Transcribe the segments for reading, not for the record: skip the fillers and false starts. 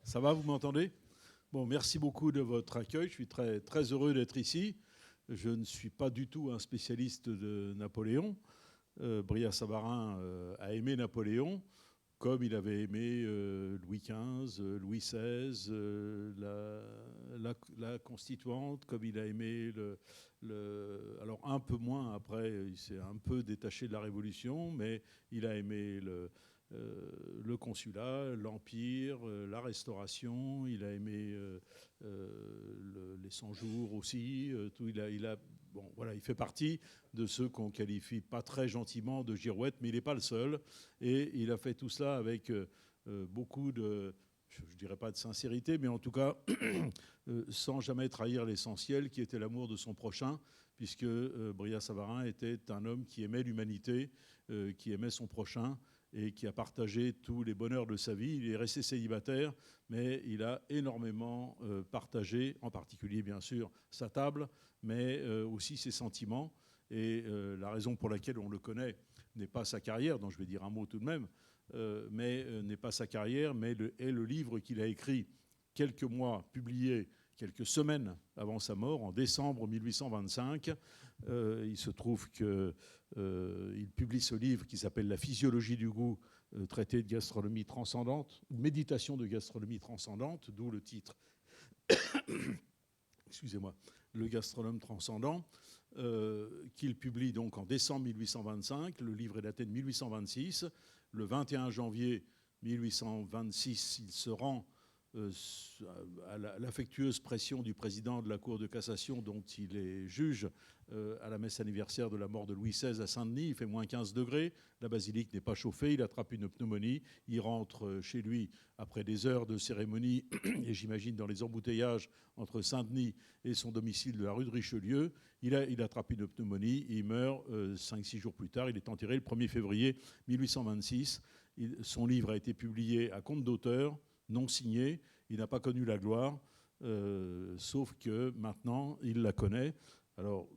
Ça va, vous m'entendez? Bon, merci beaucoup de votre accueil. Je suis très, très heureux d'être ici. Je ne suis pas du tout un spécialiste de Napoléon. Brillat-Savarin a aimé Napoléon, comme il avait aimé Louis XV, Louis XVI, la Constituante, comme il a aimé alors un peu moins après, il s'est un peu détaché de la Révolution, mais il a aimé le consulat, l'Empire, la Restauration, il a aimé les 100 jours aussi. Tout, bon, voilà, il fait partie de ceux qu'on qualifie pas très gentiment de girouettes, mais il n'est pas le seul. Et il a fait tout cela avec beaucoup de, je ne dirais pas de sincérité, mais en tout cas sans jamais trahir l'essentiel qui était l'amour de son prochain, puisque Brillat-Savarin était un homme qui aimait l'humanité, qui aimait son prochain et qui a partagé tous les bonheurs de sa vie. Il est resté célibataire, mais il a énormément partagé, en particulier bien sûr sa table, mais aussi ses sentiments. Et la raison pour laquelle on le connaît n'est pas sa carrière, dont je vais dire un mot tout de même, mais n'est pas sa carrière, mais est le livre qu'il a écrit quelques mois, publié quelques semaines avant sa mort, en décembre 1825. Il se trouve qu'il publie ce livre qui s'appelle La physiologie du goût, traité de gastronomie transcendante, ou méditation de gastronomie transcendante, d'où le titre, excusez-moi, Le gastronome transcendant, qu'il publie donc en décembre 1825. Le livre est daté de 1826. Le 21 janvier 1826, il se rend à l'affectueuse pression du président de la Cour de cassation, dont il est juge, à la messe anniversaire de la mort de Louis XVI à Saint-Denis. Il fait moins 15 degrés, la basilique n'est pas chauffée, il attrape une pneumonie, il rentre chez lui après des heures de cérémonie, et j'imagine dans les embouteillages entre Saint-Denis et son domicile de la rue de Richelieu. Il attrape une pneumonie, il meurt 5-6 jours plus tard. Il est enterré le 1er février 1826. Son livre a été publié à compte d'auteur, non signé. Il n'a pas connu la gloire, sauf que maintenant, il la connaît. Alors,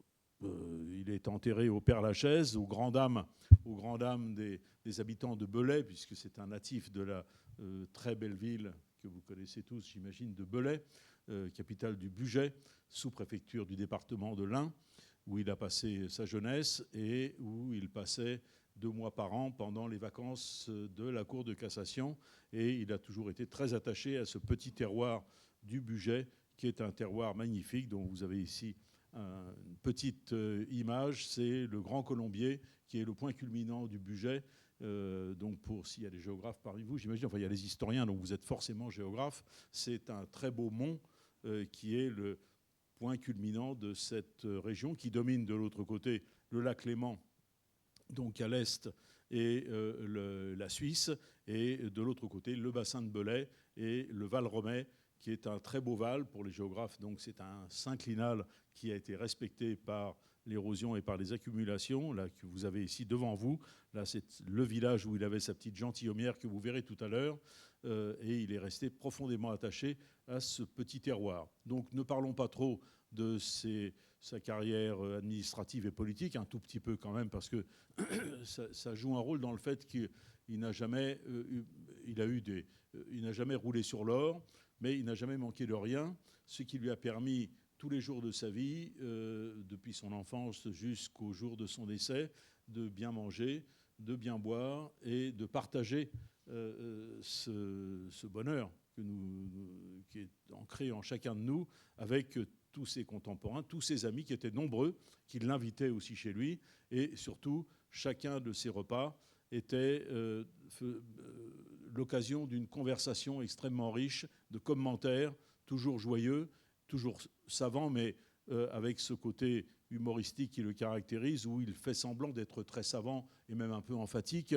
il est enterré au Père-Lachaise, aux grandes dames des habitants de Belay, puisque c'est un natif de la très belle ville que vous connaissez tous, j'imagine, de Belay, capitale du Bugey, sous-préfecture du département de l'Ain, où il a passé sa jeunesse et où il passait 2 mois par an pendant les vacances de la Cour de cassation. Et il a toujours été très attaché à ce petit terroir du Bugey, qui est un terroir magnifique, dont vous avez ici une petite image. C'est le Grand Colombier, qui est le point culminant du Bugey. Donc, s'il y a des géographes parmi vous, j'imagine, enfin, il y a les historiens, donc vous êtes forcément géographes. C'est un très beau mont qui est le point culminant de cette région, qui domine de l'autre côté le lac Léman, donc à l'est, et la Suisse, et de l'autre côté le bassin de Belay et le Val Romay, qui est un très beau val pour les géographes. Donc c'est un synclinal qui a été respecté par l'érosion et par les accumulations, là, que vous avez ici devant vous. Là, c'est le village où il avait sa petite gentilhommière que vous verrez tout à l'heure. Et il est resté profondément attaché à ce petit terroir. Donc ne parlons pas trop de sa carrière administrative et politique, un tout petit peu quand même, parce que ça joue un rôle dans le fait qu'il n'a jamais, il n'a jamais roulé sur l'or, mais il n'a jamais manqué de rien, ce qui lui a permis tous les jours de sa vie, depuis son enfance jusqu'au jour de son décès, de bien manger, de bien boire et de partager ce bonheur qui est ancré en chacun de nous, avec tous ses contemporains, tous ses amis qui étaient nombreux, qui l'invitaient aussi chez lui. Et surtout, chacun de ces repas était l'occasion d'une conversation extrêmement riche, de commentaires, toujours joyeux, toujours savants, mais avec ce côté humoristique qui le caractérise, où il fait semblant d'être très savant et même un peu emphatique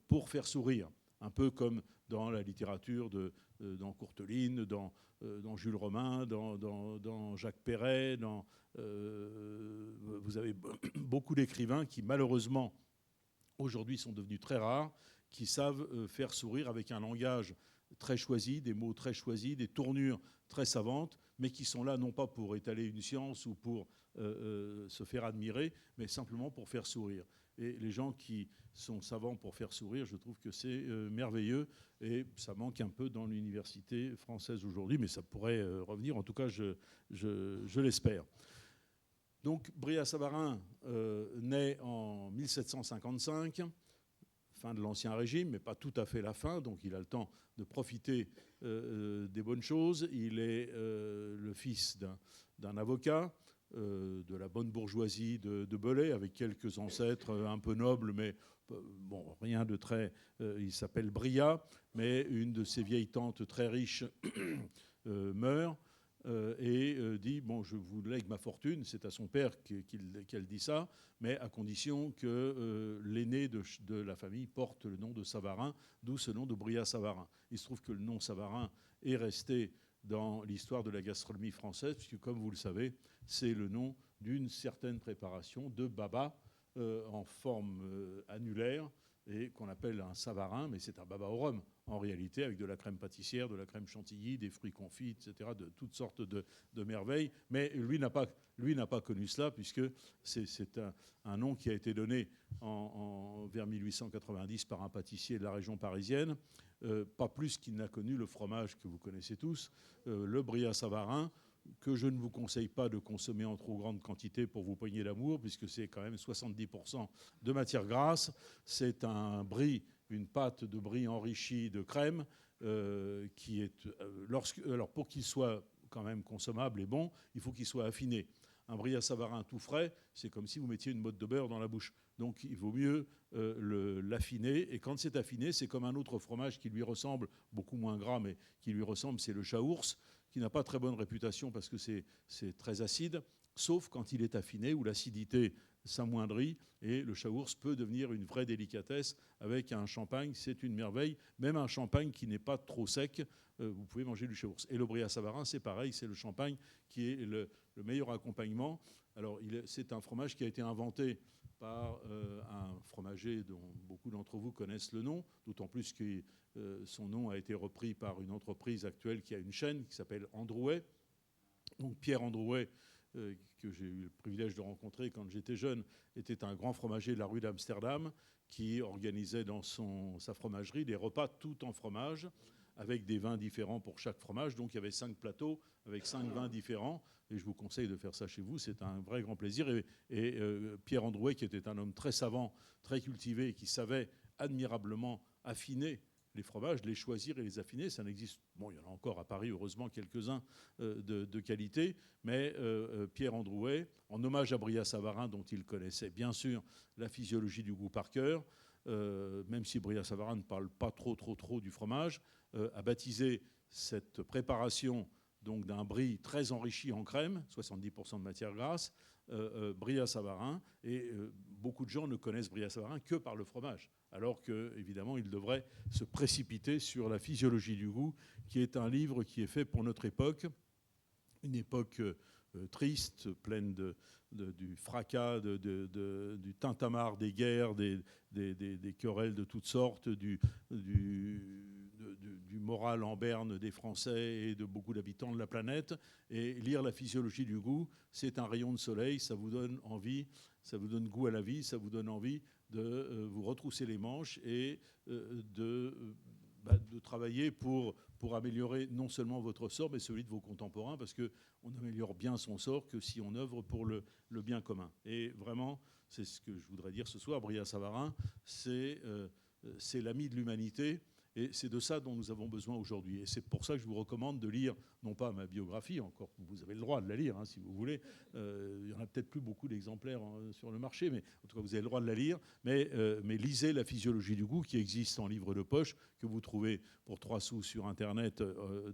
pour faire sourire. Un peu comme dans la littérature, dans Courteline, dans Jules Romain, dans Jacques Perret. Vous avez beaucoup d'écrivains qui, malheureusement, aujourd'hui sont devenus très rares, qui savent faire sourire avec un langage très choisi, des mots très choisis, des tournures très savantes, mais qui sont là non pas pour étaler une science ou pour se faire admirer, mais simplement pour faire sourire. Et les gens qui sont savants pour faire sourire, je trouve que c'est merveilleux. Et ça manque un peu dans l'université française aujourd'hui, mais ça pourrait revenir. En tout cas, je l'espère. Donc, Brillat-Savarin naît en 1755, fin de l'Ancien Régime, mais pas tout à fait la fin, donc il a le temps de profiter des bonnes choses. Il est le fils d'un avocat, de la bonne bourgeoisie de Belay, avec quelques ancêtres un peu nobles, mais bon, rien de très... il s'appelle Brillat, mais une de ses vieilles tantes très riches meurt. Et dit, bon, je vous lègue ma fortune, c'est à son père qu'elle dit ça, mais à condition que l'aîné de la famille porte le nom de Savarin, d'où ce nom de Brillat-Savarin. Il se trouve que le nom Savarin est resté dans l'histoire de la gastronomie française, puisque, comme vous le savez, c'est le nom d'une certaine préparation de baba en forme annulaire, et qu'on appelle un Savarin, mais c'est un baba au rhum, en réalité, avec de la crème pâtissière, de la crème chantilly, des fruits confits, etc., de toutes sortes de merveilles. Mais lui n'a pas connu cela, puisque c'est un nom qui a été donné vers 1890 par un pâtissier de la région parisienne, pas plus qu'il n'a connu le fromage que vous connaissez tous, le Brillat-Savarin, que je ne vous conseille pas de consommer en trop grande quantité pour vous poigner l'amour, puisque c'est quand même 70% de matière grasse. C'est un brie, une pâte de brie enrichie de crème, qui est... alors pour qu'il soit quand même consommable et bon, il faut qu'il soit affiné. Un Brillat-Savarin tout frais, c'est comme si vous mettiez une motte de beurre dans la bouche. Donc il vaut mieux l'affiner. Et quand c'est affiné, c'est comme un autre fromage qui lui ressemble, beaucoup moins gras, mais qui lui ressemble, c'est le Chaource, qui n'a pas très bonne réputation parce que c'est très acide, sauf quand il est affiné, où l'acidité s'amoindrit, et le Chaource peut devenir une vraie délicatesse avec un champagne, c'est une merveille. Même un champagne qui n'est pas trop sec, vous pouvez manger du Chaource. Et le Brillat-Savarin, c'est pareil, c'est le champagne qui est le meilleur accompagnement. Alors, c'est un fromage qui a été inventé par un fromager dont beaucoup d'entre vous connaissent le nom, d'autant plus que son nom a été repris par une entreprise actuelle qui a une chaîne qui s'appelle Androuet. Donc Pierre Androuet, que j'ai eu le privilège de rencontrer quand j'étais jeune, était un grand fromager de la rue d'Amsterdam qui organisait dans sa fromagerie des repas tout en fromage, avec des vins différents pour chaque fromage. Donc il y avait 5 plateaux avec 5 vins différents. Et je vous conseille de faire ça chez vous, c'est un vrai grand plaisir. Et Pierre Androuet, qui était un homme très savant, très cultivé, qui savait admirablement affiner les fromages, les choisir et les affiner. Ça n'existe... Bon, il y en a encore à Paris, heureusement, quelques-uns de qualité. Mais Pierre Androuet, en hommage à Brillat-Savarin, dont il connaissait bien sûr la physiologie du goût par cœur, même si Brillat-Savarin ne parle pas trop du fromage, a baptisé cette préparation donc d'un brie très enrichi en crème, 70% de matière grasse, Brillat-Savarin. Et beaucoup de gens ne connaissent Brillat-Savarin que par le fromage, alors qu'évidemment, ils devraient se précipiter sur la physiologie du goût, qui est un livre qui est fait pour notre époque, une époque triste, pleine du fracas, du tintamarre des guerres, des querelles de toutes sortes, du moral en berne des Français et de beaucoup d'habitants de la planète. Et lire la physiologie du goût, c'est un rayon de soleil, ça vous donne envie, ça vous donne goût à la vie, ça vous donne envie de vous retrousser les manches et de travailler pour améliorer non seulement votre sort, mais celui de vos contemporains, parce qu'on améliore bien son sort que si on œuvre pour le bien commun. Et vraiment, c'est ce que je voudrais dire ce soir, Brillat-Savarin, c'est l'ami de l'humanité. Et c'est de ça dont nous avons besoin aujourd'hui. Et c'est pour ça que je vous recommande de lire, non pas ma biographie, encore vous avez le droit de la lire si vous voulez. Il n'y en a peut-être plus beaucoup d'exemplaires sur le marché, mais en tout cas vous avez le droit de la lire. Mais lisez La physiologie du goût, qui existe en livre de poche, que vous trouvez pour 3 sous sur Internet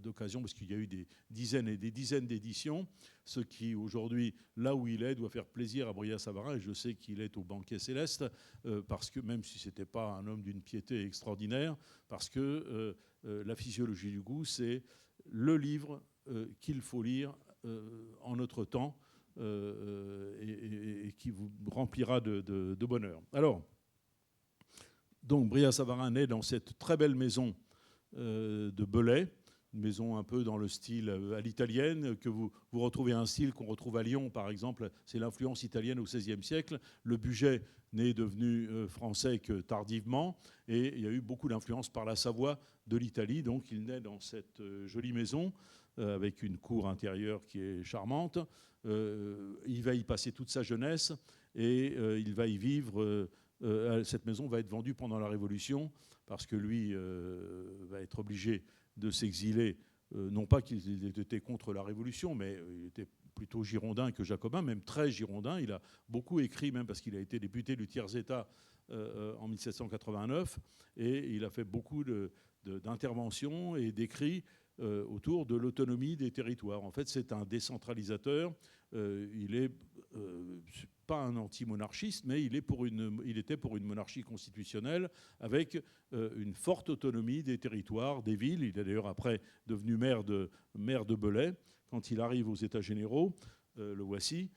d'occasion, parce qu'il y a eu des dizaines et des dizaines d'éditions. Ce qui aujourd'hui, là où il est, doit faire plaisir à Brillat-Savarin. Et je sais qu'il est au banquet céleste, parce que même si ce n'était pas un homme d'une piété extraordinaire, parce que La physiologie du goût, c'est le livre qu'il faut lire en notre temps et qui vous remplira de bonheur. Alors, donc Brillat-Savarin naît dans cette très belle maison de Belay, maison un peu dans le style à l'italienne, que vous retrouvez un style qu'on retrouve à Lyon, par exemple. C'est l'influence italienne au XVIe siècle. Le budget n'est devenu français que tardivement, et il y a eu beaucoup d'influence par la Savoie de l'Italie. Donc il naît dans cette jolie maison, avec une cour intérieure qui est charmante. Il va y passer toute sa jeunesse, et il va y vivre. Cette maison va être vendue pendant la Révolution, parce que lui va être obligé de s'exiler, non pas qu'il était contre la Révolution, mais il était plutôt girondin que jacobin, même très girondin. Il a beaucoup écrit, même parce qu'il a été député du tiers-État en 1789, et il a fait beaucoup d'interventions et d'écrits autour de l'autonomie des territoires. En fait, c'est un décentralisateur. Il est pas un anti-monarchiste, mais il était pour une monarchie constitutionnelle avec une forte autonomie des territoires, des villes. Il est d'ailleurs après devenu maire de Belay. Quand il arrive aux États généraux, le voici,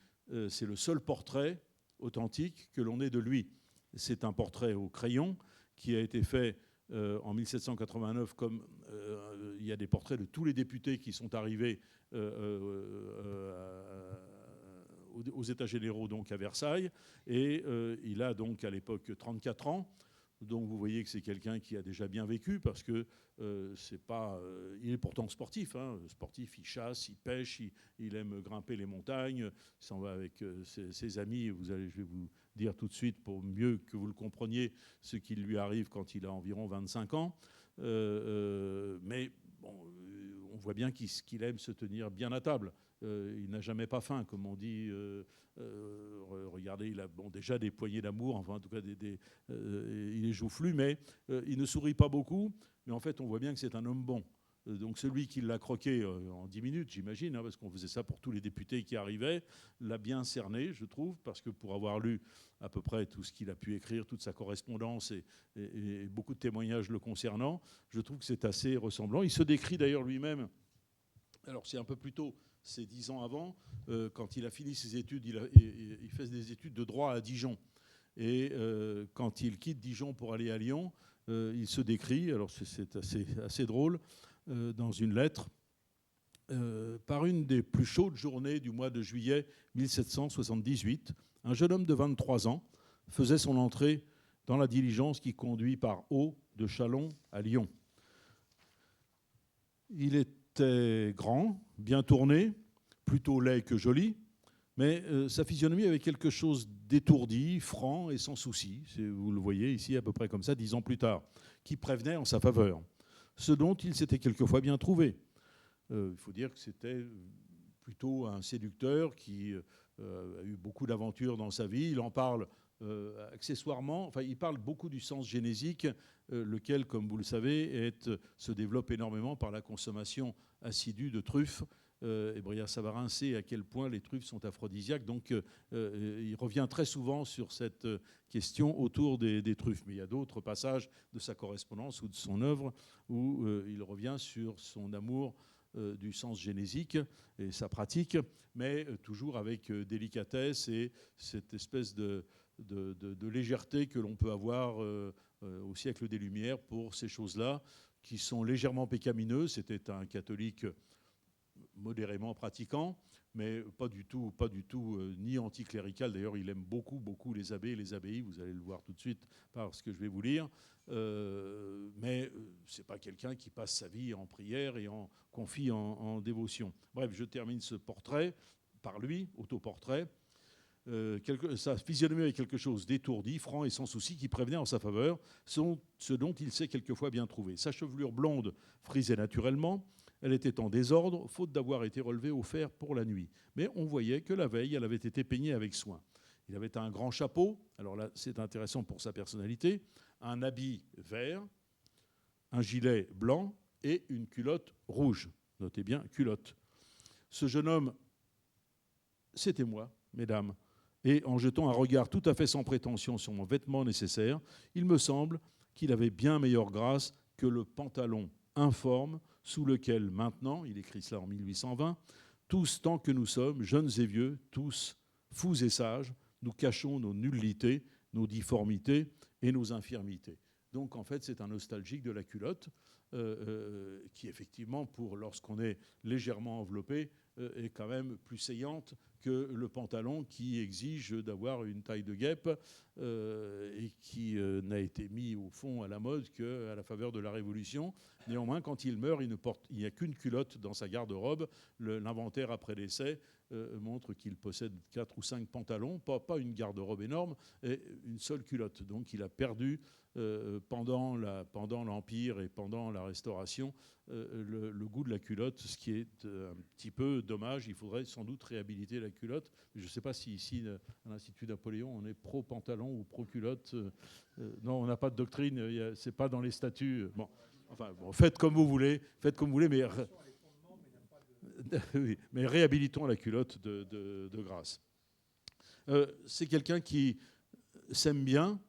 c'est le seul portrait authentique que l'on ait de lui. C'est un portrait au crayon qui a été fait en 1789, comme il y a des portraits de tous les députés qui sont arrivés aux États généraux, donc à Versailles. Et il a donc à l'époque 34 ans. Donc vous voyez que c'est quelqu'un qui a déjà bien vécu, parce que c'est pas, il est pourtant sportif. Sportif, il chasse, il pêche, il aime grimper les montagnes. Il s'en va avec ses amis. Je vais vous dire tout de suite, pour mieux que vous le compreniez, ce qui lui arrive quand il a environ 25 ans. Mais bon, on voit bien qu'il aime se tenir bien à table. Il n'a jamais pas faim, comme on dit. Regardez, il a déjà des poignées d'amour, enfin en tout cas il est joufflu, mais il ne sourit pas beaucoup. Mais en fait, on voit bien que c'est un homme bon. Donc celui qui l'a croqué en 10 minutes, j'imagine, parce qu'on faisait ça pour tous les députés qui arrivaient, l'a bien cerné, je trouve, parce que pour avoir lu à peu près tout ce qu'il a pu écrire, toute sa correspondance et beaucoup de témoignages le concernant, je trouve que c'est assez ressemblant. Il se décrit d'ailleurs lui-même, alors c'est un peu plus tôt, c'est 10 ans avant, quand il a fini ses études, il fait des études de droit à Dijon. Et quand il quitte Dijon pour aller à Lyon, il se décrit, alors c'est assez drôle, dans une lettre, par une des plus chaudes journées du mois de juillet 1778, un jeune homme de 23 ans faisait son entrée dans la diligence qui conduit par eau de Châlons à Lyon. Il était grand, bien tourné, plutôt laid que joli, mais sa physionomie avait quelque chose d'étourdi, franc et sans souci, vous le voyez ici à peu près comme ça, 10 ans plus tard, qui prévenait en sa faveur, ce dont il s'était quelquefois bien trouvé. Il faut dire que c'était plutôt un séducteur qui a eu beaucoup d'aventures dans sa vie. Il en parle accessoirement, enfin il parle beaucoup du sens génésique, lequel, comme vous le savez, se développe énormément par la consommation assidue de truffes. Et Brillat-Savarin sait à quel point les truffes sont aphrodisiaques, donc il revient très souvent sur cette question autour des truffes. Mais il y a d'autres passages de sa correspondance ou de son œuvre où il revient sur son amour du sens génésique et sa pratique, mais toujours avec délicatesse et cette espèce de légèreté que l'on peut avoir au siècle des Lumières pour ces choses-là, qui sont légèrement pécamineuses. C'était un catholique modérément pratiquant, mais pas du tout ni anticlérical. D'ailleurs, il aime beaucoup les abbés et les abbayes, vous allez le voir tout de suite par ce que je vais vous lire. Mais ce n'est pas quelqu'un qui passe sa vie en prière et en confie en dévotion. Bref, je termine ce portrait par lui, autoportrait. Sa physionomie avait quelque chose d'étourdi, franc et sans souci, qui prévenait en sa faveur, ce dont il s'est quelquefois bien trouvé. Sa chevelure blonde frisait naturellement. Elle était en désordre, faute d'avoir été relevée au fer pour la nuit. Mais on voyait que la veille, elle avait été peignée avec soin. Il avait un grand chapeau, alors là c'est intéressant pour sa personnalité, un habit vert, un gilet blanc et une culotte rouge. Notez bien, culotte. Ce jeune homme, c'était moi, mesdames. Et en jetant un regard tout à fait sans prétention sur mon vêtement nécessaire, il me semble qu'il avait bien meilleure grâce que le pantalon informe sous lequel maintenant, il écrit cela en 1820, tous tant que nous sommes, jeunes et vieux, tous fous et sages, nous cachons nos nullités, nos difformités et nos infirmités. Donc en fait, c'est un nostalgique de la culotte. qui effectivement, lorsqu'on est légèrement enveloppé, est quand même plus saillante que le pantalon qui exige d'avoir une taille de guêpe et qui n'a été mis au fond à la mode qu'à la faveur de la Révolution. Néanmoins, quand il meurt, il n'y a qu'une culotte dans sa garde-robe. L'inventaire après décès montre qu'il possède 4 ou 5 pantalons, pas une garde-robe énorme, et une seule culotte. Donc il a perdu pendant l'Empire et pendant la Restauration le goût de la culotte, ce qui est un petit peu dommage. Il faudrait sans doute réhabiliter la culotte. Je ne sais pas si ici, à l'Institut Napoléon, on est pro-pantalon ou pro-culotte. Non, on n'a pas de doctrine, ce n'est pas dans les statuts. Bon, enfin, bon, faites comme vous voulez, mais réhabilitons la culotte de grâce. C'est quelqu'un qui s'aime bien,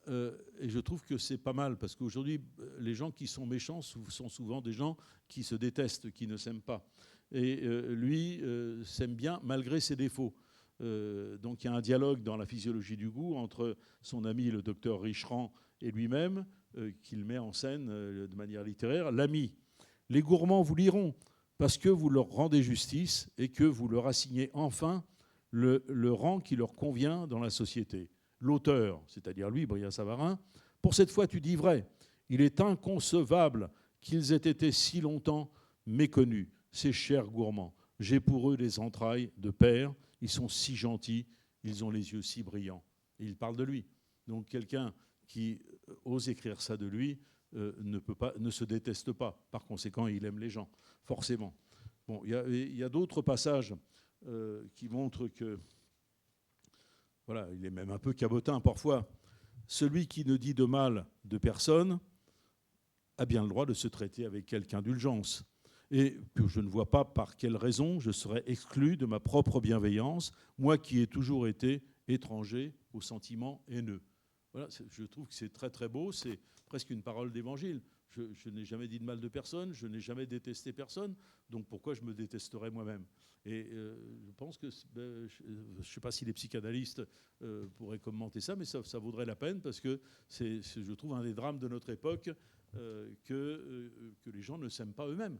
et je trouve que c'est pas mal, parce qu'aujourd'hui, les gens qui sont méchants sont souvent des gens qui se détestent, qui ne s'aiment pas. Et lui s'aime bien malgré ses défauts. Donc il y a un dialogue dans La physiologie du goût entre son ami le docteur Richerand et lui-même, qu'il met en scène de manière littéraire. L'ami, les gourmands vous liront, parce que vous leur rendez justice et que vous leur assignez enfin le rang qui leur convient dans la société. L'auteur, c'est-à-dire lui, Brillat-Savarin, pour cette fois tu dis vrai, il est inconcevable qu'ils aient été si longtemps méconnus, ces chers gourmands. J'ai pour eux des entrailles de père, ils sont si gentils, ils ont les yeux si brillants. Et il parle de lui. Donc quelqu'un qui ose écrire ça de lui ne se déteste pas. Par conséquent, il aime les gens, forcément. Bon, il y a d'autres passages qui montrent que voilà, il est même un peu cabotin parfois. Celui qui ne dit de mal de personne a bien le droit de se traiter avec quelque indulgence. Et je ne vois pas par quelle raison je serais exclu de ma propre bienveillance, moi qui ai toujours été étranger aux sentiments haineux. Voilà, je trouve que c'est très très beau, c'est presque une parole d'évangile. Je n'ai jamais dit de mal de personne, je n'ai jamais détesté personne, donc pourquoi je me détesterais moi-même ? Et je pense que, je ne sais pas si les psychanalystes pourraient commenter ça, mais ça vaudrait la peine, parce que c'est, je trouve, un des drames de notre époque, que les gens ne s'aiment pas eux-mêmes.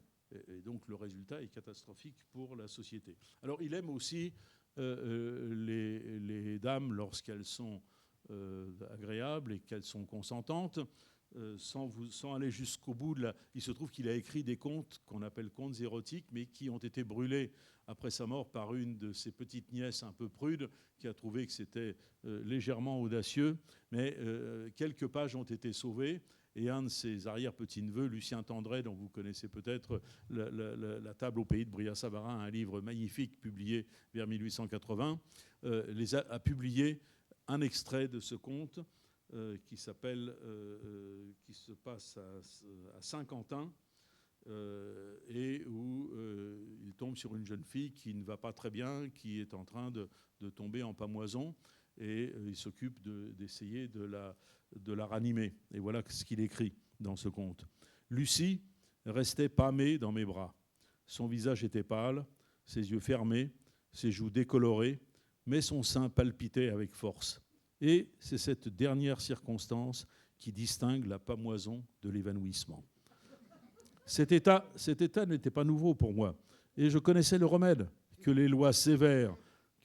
Et donc le résultat est catastrophique pour la société. Alors il aime aussi les dames lorsqu'elles sont agréables et qu'elles sont consentantes. Sans aller jusqu'au bout il se trouve qu'il a écrit des contes qu'on appelle contes érotiques, mais qui ont été brûlés après sa mort par une de ses petites nièces un peu prude, qui a trouvé que c'était légèrement audacieux, mais quelques pages ont été sauvées, et un de ses arrière-petits-neveux, Lucien Tendré, dont vous connaissez peut-être La table au pays de Brillat-Savarin, un livre magnifique publié vers 1880, a publié un extrait de ce conte qui se passe à Saint-Quentin, et où il tombe sur une jeune fille qui ne va pas très bien, qui est en train de tomber en pâmoison, et il s'occupe d'essayer de la ranimer. Et voilà ce qu'il écrit dans ce conte. Lucie restait pâmée dans mes bras. Son visage était pâle, ses yeux fermés, ses joues décolorées, mais son sein palpitait avec force. Et c'est cette dernière circonstance qui distingue la pâmoison de l'évanouissement. Cet état n'était pas nouveau pour moi. Et je connaissais le remède que les lois sévères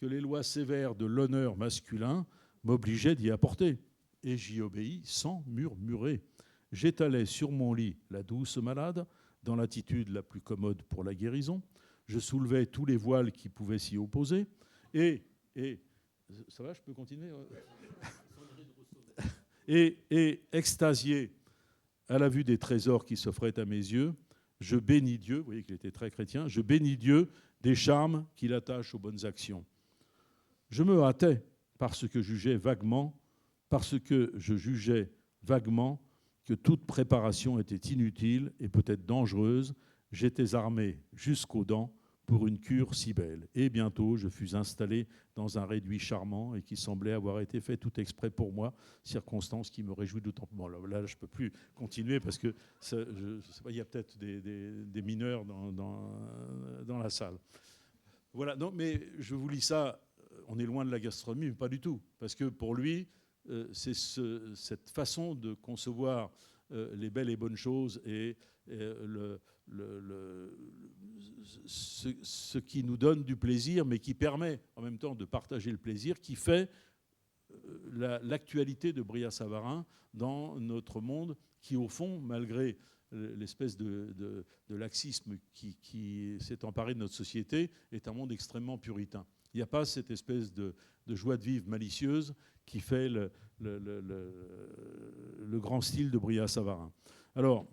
de l'honneur masculin m'obligeaient d'y apporter. Et j'y obéis sans murmurer. J'étalais sur mon lit la douce malade, dans l'attitude la plus commode pour la guérison. Je soulevais tous les voiles qui pouvaient s'y opposer. Et ça va, je peux continuer ? Et extasié à la vue des trésors qui s'offraient à mes yeux, je bénis Dieu, vous voyez qu'il était très chrétien, je bénis Dieu des charmes qu'il attache aux bonnes actions. Je me hâtais parce que je jugeais vaguement que toute préparation était inutile et peut-être dangereuse. J'étais armé jusqu'aux dents pour une cure si belle. Et bientôt, je fus installé dans un réduit charmant et qui semblait avoir été fait tout exprès pour moi, circonstance qui me réjouit d'autant. Bon, là, je ne peux plus continuer parce que il y a peut-être des mineurs dans la salle. Voilà, non, mais je vous lis ça, on est loin de la gastronomie, mais pas du tout. Parce que pour lui, c'est cette façon de concevoir les belles et bonnes choses et ce qui nous donne du plaisir, mais qui permet en même temps de partager le plaisir, qui fait l'actualité de Brillat-Savarin dans notre monde, qui au fond, malgré l'espèce de laxisme qui s'est emparé de notre société, est un monde extrêmement puritain. Il n'y a pas cette espèce de joie de vivre malicieuse qui fait le grand style de Brillat-Savarin. Alors,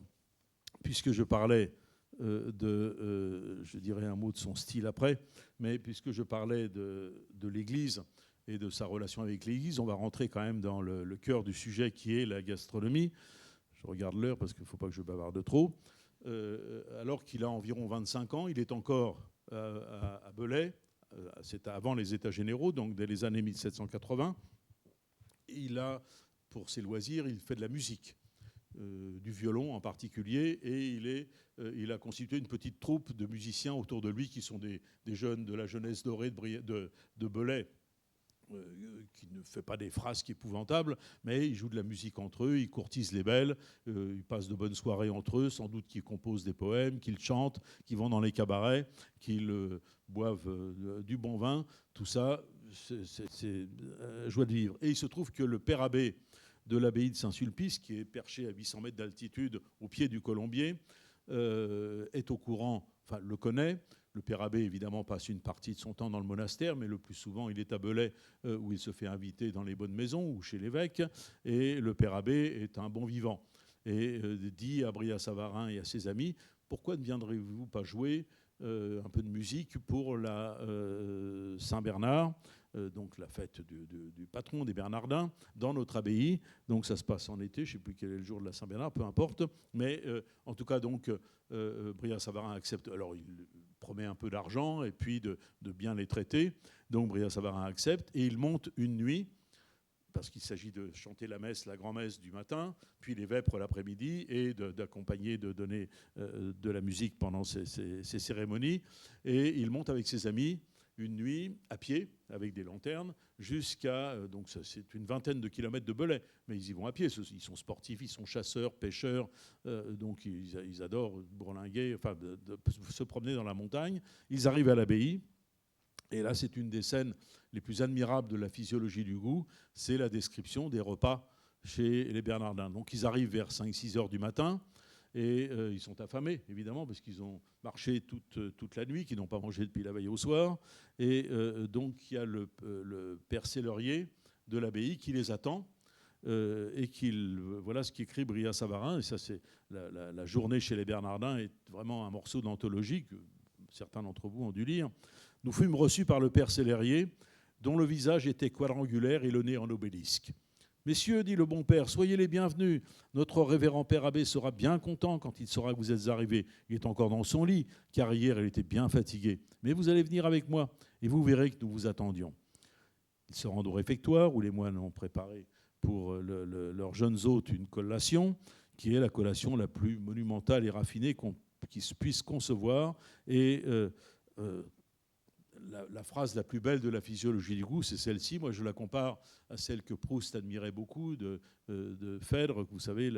puisque je parlais je dirais un mot de son style après, mais puisque je parlais de l'Église et de sa relation avec l'Église, on va rentrer quand même dans le cœur du sujet qui est la gastronomie. Je regarde l'heure parce qu'il ne faut pas que je bavarde trop. Alors qu'il a environ 25 ans, il est encore à Belay, c'est avant les États généraux, donc dès les années 1780. Il a, pour ses loisirs, il fait de la musique, du violon en particulier, et il a constitué une petite troupe de musiciens autour de lui qui sont des jeunes de la jeunesse dorée de Belay, qui ne fait pas des frasques épouvantables, mais ils jouent de la musique entre eux, ils courtisent les belles, ils passent de bonnes soirées entre eux, sans doute qu'ils composent des poèmes, qu'ils chantent, qu'ils vont dans les cabarets, qu'ils boivent du bon vin. Tout ça, c'est joie de vivre. Et il se trouve que le père abbé de l'abbaye de Saint-Sulpice, qui est perché à 800 mètres d'altitude au pied du Colombier, est au courant, enfin le connaît. Le père abbé, évidemment, passe une partie de son temps dans le monastère, mais le plus souvent, il est à Belay, où il se fait inviter dans les bonnes maisons ou chez l'évêque. Et le père abbé est un bon vivant. Et dit à Brillat-Savarin et à ses amis, pourquoi ne viendrez-vous pas jouer un peu de musique pour la Saint-Bernard, donc la fête du patron des Bernardins, dans notre abbaye. Donc ça se passe en été, je ne sais plus quel est le jour de la Saint-Bernard, peu importe. Mais en tout cas, donc, Brillat-Savarin accepte. Alors, il promet un peu d'argent et puis de bien les traiter. Donc Brillat-Savarin accepte et il monte une nuit, parce qu'il s'agit de chanter la messe, la grand-messe du matin, puis les vêpres l'après-midi, et d'accompagner, de donner de la musique pendant ces cérémonies. Et il monte avec ses amis une nuit à pied, avec des lanternes, jusqu'à... donc c'est une vingtaine de kilomètres de Belay, mais ils y vont à pied. Ils sont sportifs, ils sont chasseurs, pêcheurs, donc ils adorent bourlinguer, enfin se promener dans la montagne. Ils arrivent à l'abbaye. Et là, c'est une des scènes les plus admirables de la physiologie du goût, c'est la description des repas chez les Bernardins. Donc ils arrivent vers 5-6 heures du matin, et ils sont affamés, évidemment, parce qu'ils ont marché toute la nuit, qu'ils n'ont pas mangé depuis la veille au soir. Et donc il y a le père Cellerier de l'abbaye qui les attend, et voilà ce qu'écrit Brillat-Savarin. Et ça, c'est la journée chez les Bernardins est vraiment un morceau d'anthologie que certains d'entre vous ont dû lire. Nous fûmes reçus par le père Cellerier, dont le visage était quadrangulaire et le nez en obélisque. « Messieurs, dit le bon père, soyez les bienvenus. Notre révérend père abbé sera bien content quand il saura que vous êtes arrivés. Il est encore dans son lit, car hier il était bien fatigué. Mais vous allez venir avec moi, et vous verrez que nous vous attendions. » Ils se rendent au réfectoire, où les moines ont préparé pour leurs jeunes hôtes une collation, qui est la collation la plus monumentale et raffinée qui se puisse concevoir. Et la phrase la plus belle de la physiologie du goût, c'est celle-ci. Moi, je la compare à celle que Proust admirait beaucoup, de Phèdre. Vous savez,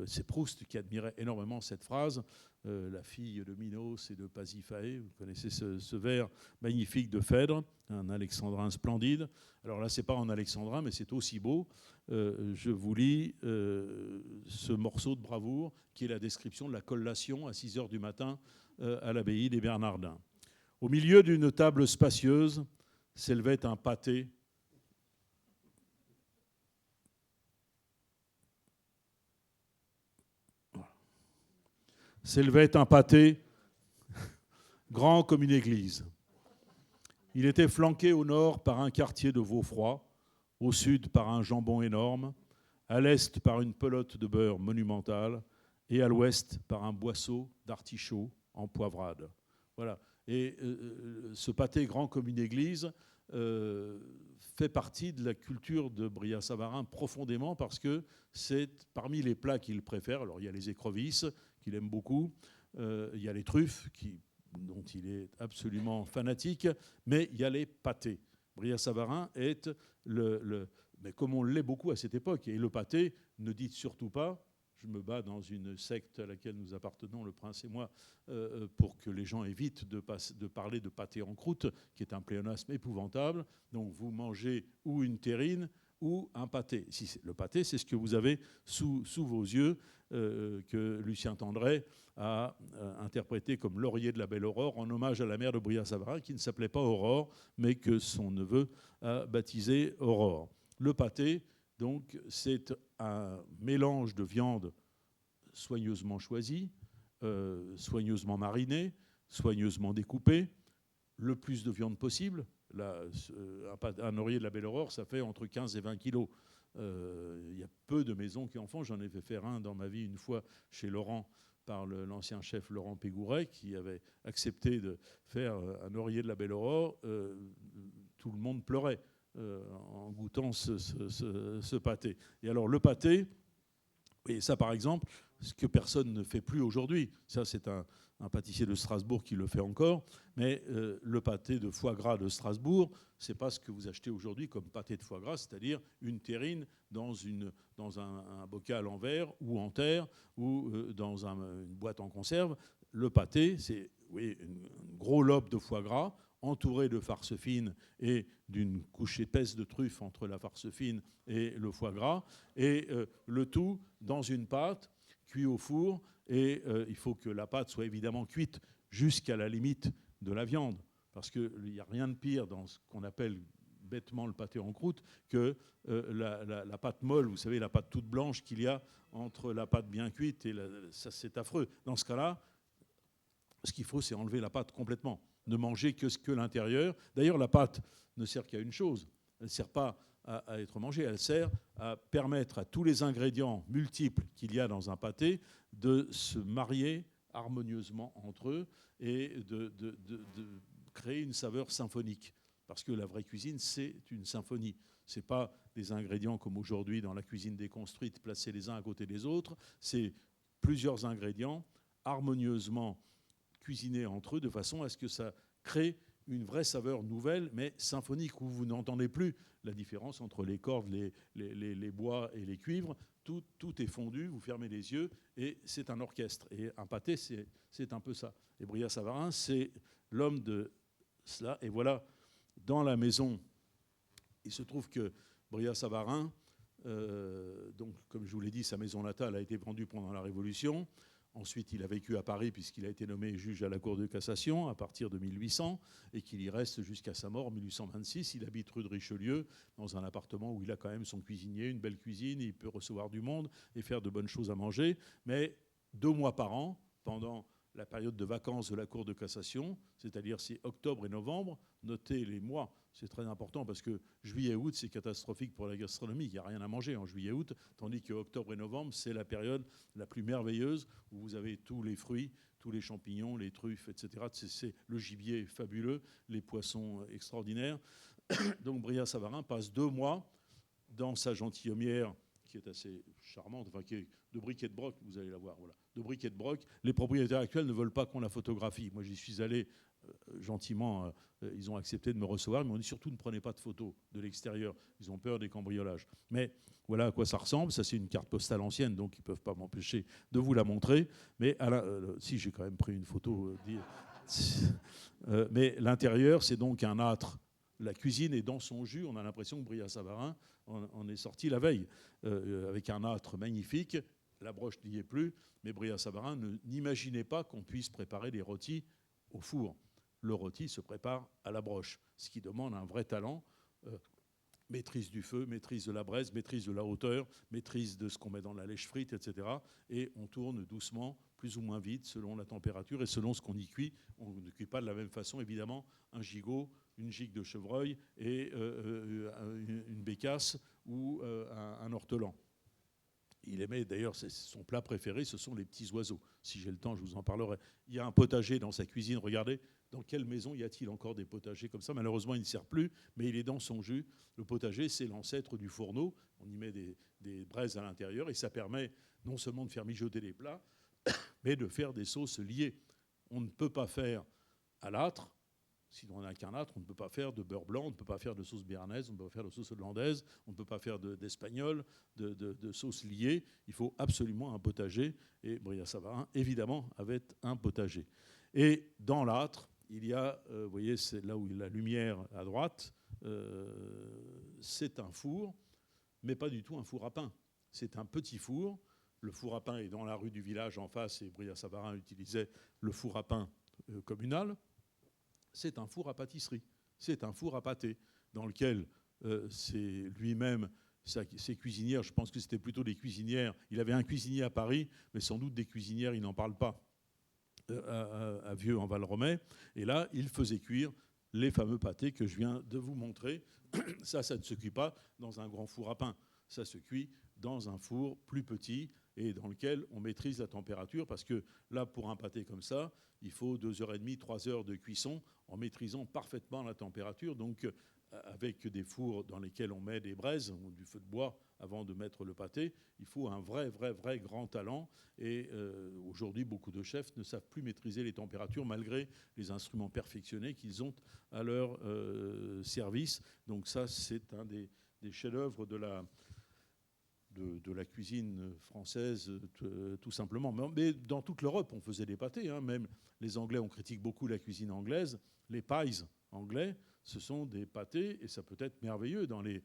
c'est Proust qui admirait énormément cette phrase. La fille de Minos et de Pasiphae. Vous connaissez ce vers magnifique de Phèdre, un alexandrin splendide. Alors là, c'est pas en alexandrin, mais c'est aussi beau. Je vous lis ce morceau de bravoure qui est la description de la collation à 6 heures du matin à l'abbaye des Bernardins. Au milieu d'une table spacieuse s'élevait un pâté grand comme une église. Il était flanqué au nord par un quartier de veau froid, au sud par un jambon énorme, à l'est par une pelote de beurre monumentale et à l'ouest par un boisseau d'artichauts en poivrade. Voilà. Et ce pâté grand comme une église fait partie de la culture de Brillat-Savarin profondément, parce que c'est parmi les plats qu'il préfère. Alors il y a les écrevisses qu'il aime beaucoup, il y a les truffes dont il est absolument fanatique, mais il y a les pâtés. Brillat-Savarin est mais comme on l'est beaucoup à cette époque, et le pâté, ne dites surtout pas, je me bats dans une secte à laquelle nous appartenons, le prince et moi, pour que les gens évitent de parler de pâté en croûte, qui est un pléonasme épouvantable. Donc vous mangez ou une terrine ou un pâté. Le pâté, c'est ce que vous avez sous vos yeux, que Lucien Tendré a interprété comme Laurier de la Belle Aurore, en hommage à la mère de Brillat-Savarin, qui ne s'appelait pas Aurore, mais que son neveu a baptisé Aurore. Le pâté, donc, c'est un mélange de viande soigneusement choisie, soigneusement marinée, soigneusement découpée, le plus de viande possible. Là, un oreiller de la Belle Aurore, ça fait entre 15 et 20 kilos. Il y a peu de maisons qui en font. J'en ai fait faire un dans ma vie une fois chez Laurent, par l'ancien chef Laurent Pégouret, qui avait accepté de faire un oreiller de la Belle Aurore. Tout le monde pleurait en goûtant ce pâté. Et alors le pâté, et ça par exemple, ce que personne ne fait plus aujourd'hui, ça c'est un pâtissier de Strasbourg qui le fait encore, mais le pâté de foie gras de Strasbourg, c'est pas ce que vous achetez aujourd'hui comme pâté de foie gras, c'est-à-dire une terrine dans un bocal en verre ou en terre ou dans une boîte en conserve. Le pâté, c'est un gros lobe de foie gras entouré de farce fine et d'une couche épaisse de truffe entre la farce fine et le foie gras, et le tout dans une pâte cuite au four, et il faut que la pâte soit évidemment cuite jusqu'à la limite de la viande, parce qu'il n'y a rien de pire dans ce qu'on appelle bêtement le pâté en croûte que la pâte molle, vous savez, la pâte toute blanche qu'il y a entre la pâte bien cuite, et ça c'est affreux. Dans ce cas-là, ce qu'il faut, c'est enlever la pâte complètement, ne manger que l'intérieur. D'ailleurs, la pâte ne sert qu'à une chose, elle ne sert pas à être mangée, elle sert à permettre à tous les ingrédients multiples qu'il y a dans un pâté de se marier harmonieusement entre eux et de créer une saveur symphonique. Parce que la vraie cuisine, c'est une symphonie. Ce n'est pas des ingrédients comme aujourd'hui dans la cuisine déconstruite, placés les uns à côté des autres. C'est plusieurs ingrédients harmonieusement cuisinés entre eux de façon à ce que ça crée une vraie saveur nouvelle, mais symphonique, où vous n'entendez plus la différence entre les cordes, les bois et les cuivres. Tout est fondu, vous fermez les yeux, et c'est un orchestre. Et un pâté, c'est un peu ça. Et Brillat-Savarin, c'est l'homme de cela. Et voilà, dans la maison, il se trouve que Brillat-Savarin, donc, comme je vous l'ai dit, sa maison natale a été vendue pendant la Révolution. Ensuite, il a vécu à Paris puisqu'il a été nommé juge à la Cour de cassation à partir de 1800 et qu'il y reste jusqu'à sa mort en 1826. Il habite rue de Richelieu dans un appartement où il a quand même son cuisinier, une belle cuisine, il peut recevoir du monde et faire de bonnes choses à manger. Mais 2 mois par an, pendant la période de vacances de la Cour de cassation, c'est-à-dire c'est octobre et novembre, notez les mois, c'est très important parce que juillet-août, c'est catastrophique pour la gastronomie, il n'y a rien à manger en juillet-août, tandis que octobre et novembre, c'est la période la plus merveilleuse où vous avez tous les fruits, tous les champignons, les truffes, etc. C'est le gibier fabuleux, les poissons extraordinaires. Donc Brillat-Savarin passe 2 mois dans sa gentilhommière qui est assez charmante, enfin qui est de briquet de broc, vous allez la voir, voilà, de briquet de broc. Les propriétaires actuels ne veulent pas qu'on la photographie. Moi, j'y suis allé gentiment, ils ont accepté de me recevoir, mais on dit surtout ne prenez pas de photos de l'extérieur. Ils ont peur des cambriolages. Mais voilà à quoi ça ressemble. Ça, c'est une carte postale ancienne, donc ils ne peuvent pas m'empêcher de vous la montrer. Mais si, j'ai quand même pris une photo. Mais l'intérieur, c'est donc un âtre. La cuisine est dans son jus. On a l'impression que Brillat-Savarin en est sorti la veille, avec un âtre magnifique. La broche n'y est plus, mais Brillat-Savarin n'imaginait pas qu'on puisse préparer des rôtis au four. Le rôti se prépare à la broche, ce qui demande un vrai talent, maîtrise du feu, maîtrise de la braise, maîtrise de la hauteur, maîtrise de ce qu'on met dans la lèche frite, etc. Et on tourne doucement, plus ou moins vite, selon la température et selon ce qu'on y cuit. On ne cuit pas de la même façon, évidemment, un gigot, une gigue de chevreuil et une bécasse ou un ortolan. Il aimait, d'ailleurs, son plat préféré, ce sont les petits oiseaux. Si j'ai le temps, je vous en parlerai. Il y a un potager dans sa cuisine. Regardez, dans quelle maison y a-t-il encore des potagers comme ça? Malheureusement, il ne sert plus, mais il est dans son jus. Le potager, c'est l'ancêtre du fourneau. On y met des braises à l'intérieur et ça permet non seulement de faire mijoter les plats, mais de faire des sauces liées. On ne peut pas faire à l'âtre Si on a qu'un âtre, on ne peut pas faire de beurre blanc, on ne peut pas faire de sauce béarnaise, on ne peut pas faire de sauce hollandaise, on ne peut pas faire d'espagnol, de sauce liée. Il faut absolument un potager. Et Brillat-Savarin, évidemment, avait un potager. Et dans l'âtre, il y a, vous voyez, c'est là où il y a la lumière à droite, c'est un four, mais pas du tout un four à pain. C'est un petit four. Le four à pain est dans la rue du village en face, et Brillat-Savarin utilisait le four à pain communal. C'est un four à pâtisserie, c'est un four à pâté, dans lequel c'est lui-même, ses cuisinières, je pense que c'était plutôt des cuisinières, il avait un cuisinier à Paris, mais sans doute des cuisinières, il n'en parle pas, à Vieux en Val-Romay, et là, il faisait cuire les fameux pâtés que je viens de vous montrer. Ça ne se cuit pas dans un grand four à pain, ça se cuit dans un four plus petit et dans lequel on maîtrise la température, parce que là, pour un pâté comme ça, il faut 2h30, 3 heures de cuisson en maîtrisant parfaitement la température, donc avec des fours dans lesquels on met des braises ou du feu de bois avant de mettre le pâté. Il faut un vrai grand talent. Et aujourd'hui, beaucoup de chefs ne savent plus maîtriser les températures malgré les instruments perfectionnés qu'ils ont à leur service. Donc ça, c'est un des chefs-d'œuvre de la cuisine française, tout simplement. Mais dans toute l'Europe, on faisait des pâtés. Hein. Même les Anglais, on critique beaucoup la cuisine anglaise. Les pies anglais, ce sont des pâtés, et ça peut être merveilleux. Dans les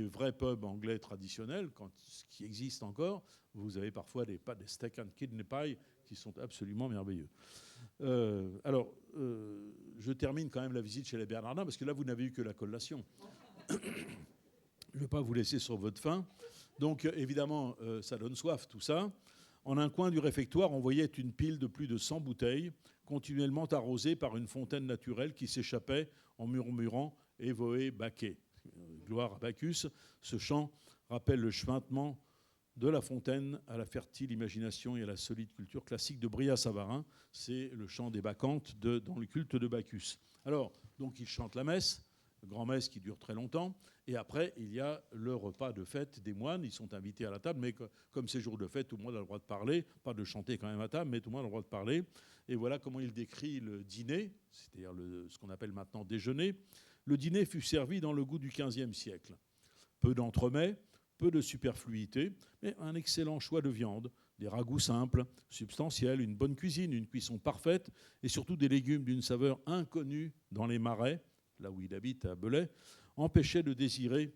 vrais pubs anglais traditionnels, ce qui existe encore, vous avez parfois des steak and kidney pie qui sont absolument merveilleux. Alors, je termine quand même la visite chez les Bernardins, parce que là, vous n'avez eu que la collation. Je ne vais pas vous laisser sur votre faim. Donc, évidemment, ça donne soif, tout ça. En un coin du réfectoire, on voyait une pile de plus de 100 bouteilles, continuellement arrosées par une fontaine naturelle qui s'échappait en murmurant « Evoe Bacché ». Gloire à Bacchus. Ce chant rappelle le chuintement de la fontaine à la fertile imagination et à la solide culture classique de Brillat-Savarin. C'est le chant des Bacchantes dans le culte de Bacchus. Alors, donc, il chante la messe, grand-messe qui dure très longtemps. Et après, il y a le repas de fête des moines. Ils sont invités à la table, mais comme c'est jour de fête, tout le monde a le droit de parler. Pas de chanter quand même à table, mais tout le monde a le droit de parler. Et voilà comment il décrit le dîner, c'est-à-dire ce qu'on appelle maintenant déjeuner. Le dîner fut servi dans le goût du XVe siècle. Peu d'entremets, peu de superfluité, mais un excellent choix de viande, des ragoûts simples, substantiels, une bonne cuisine, une cuisson parfaite, et surtout des légumes d'une saveur inconnue dans les marais, là où il habite à Belay, empêchait de désirer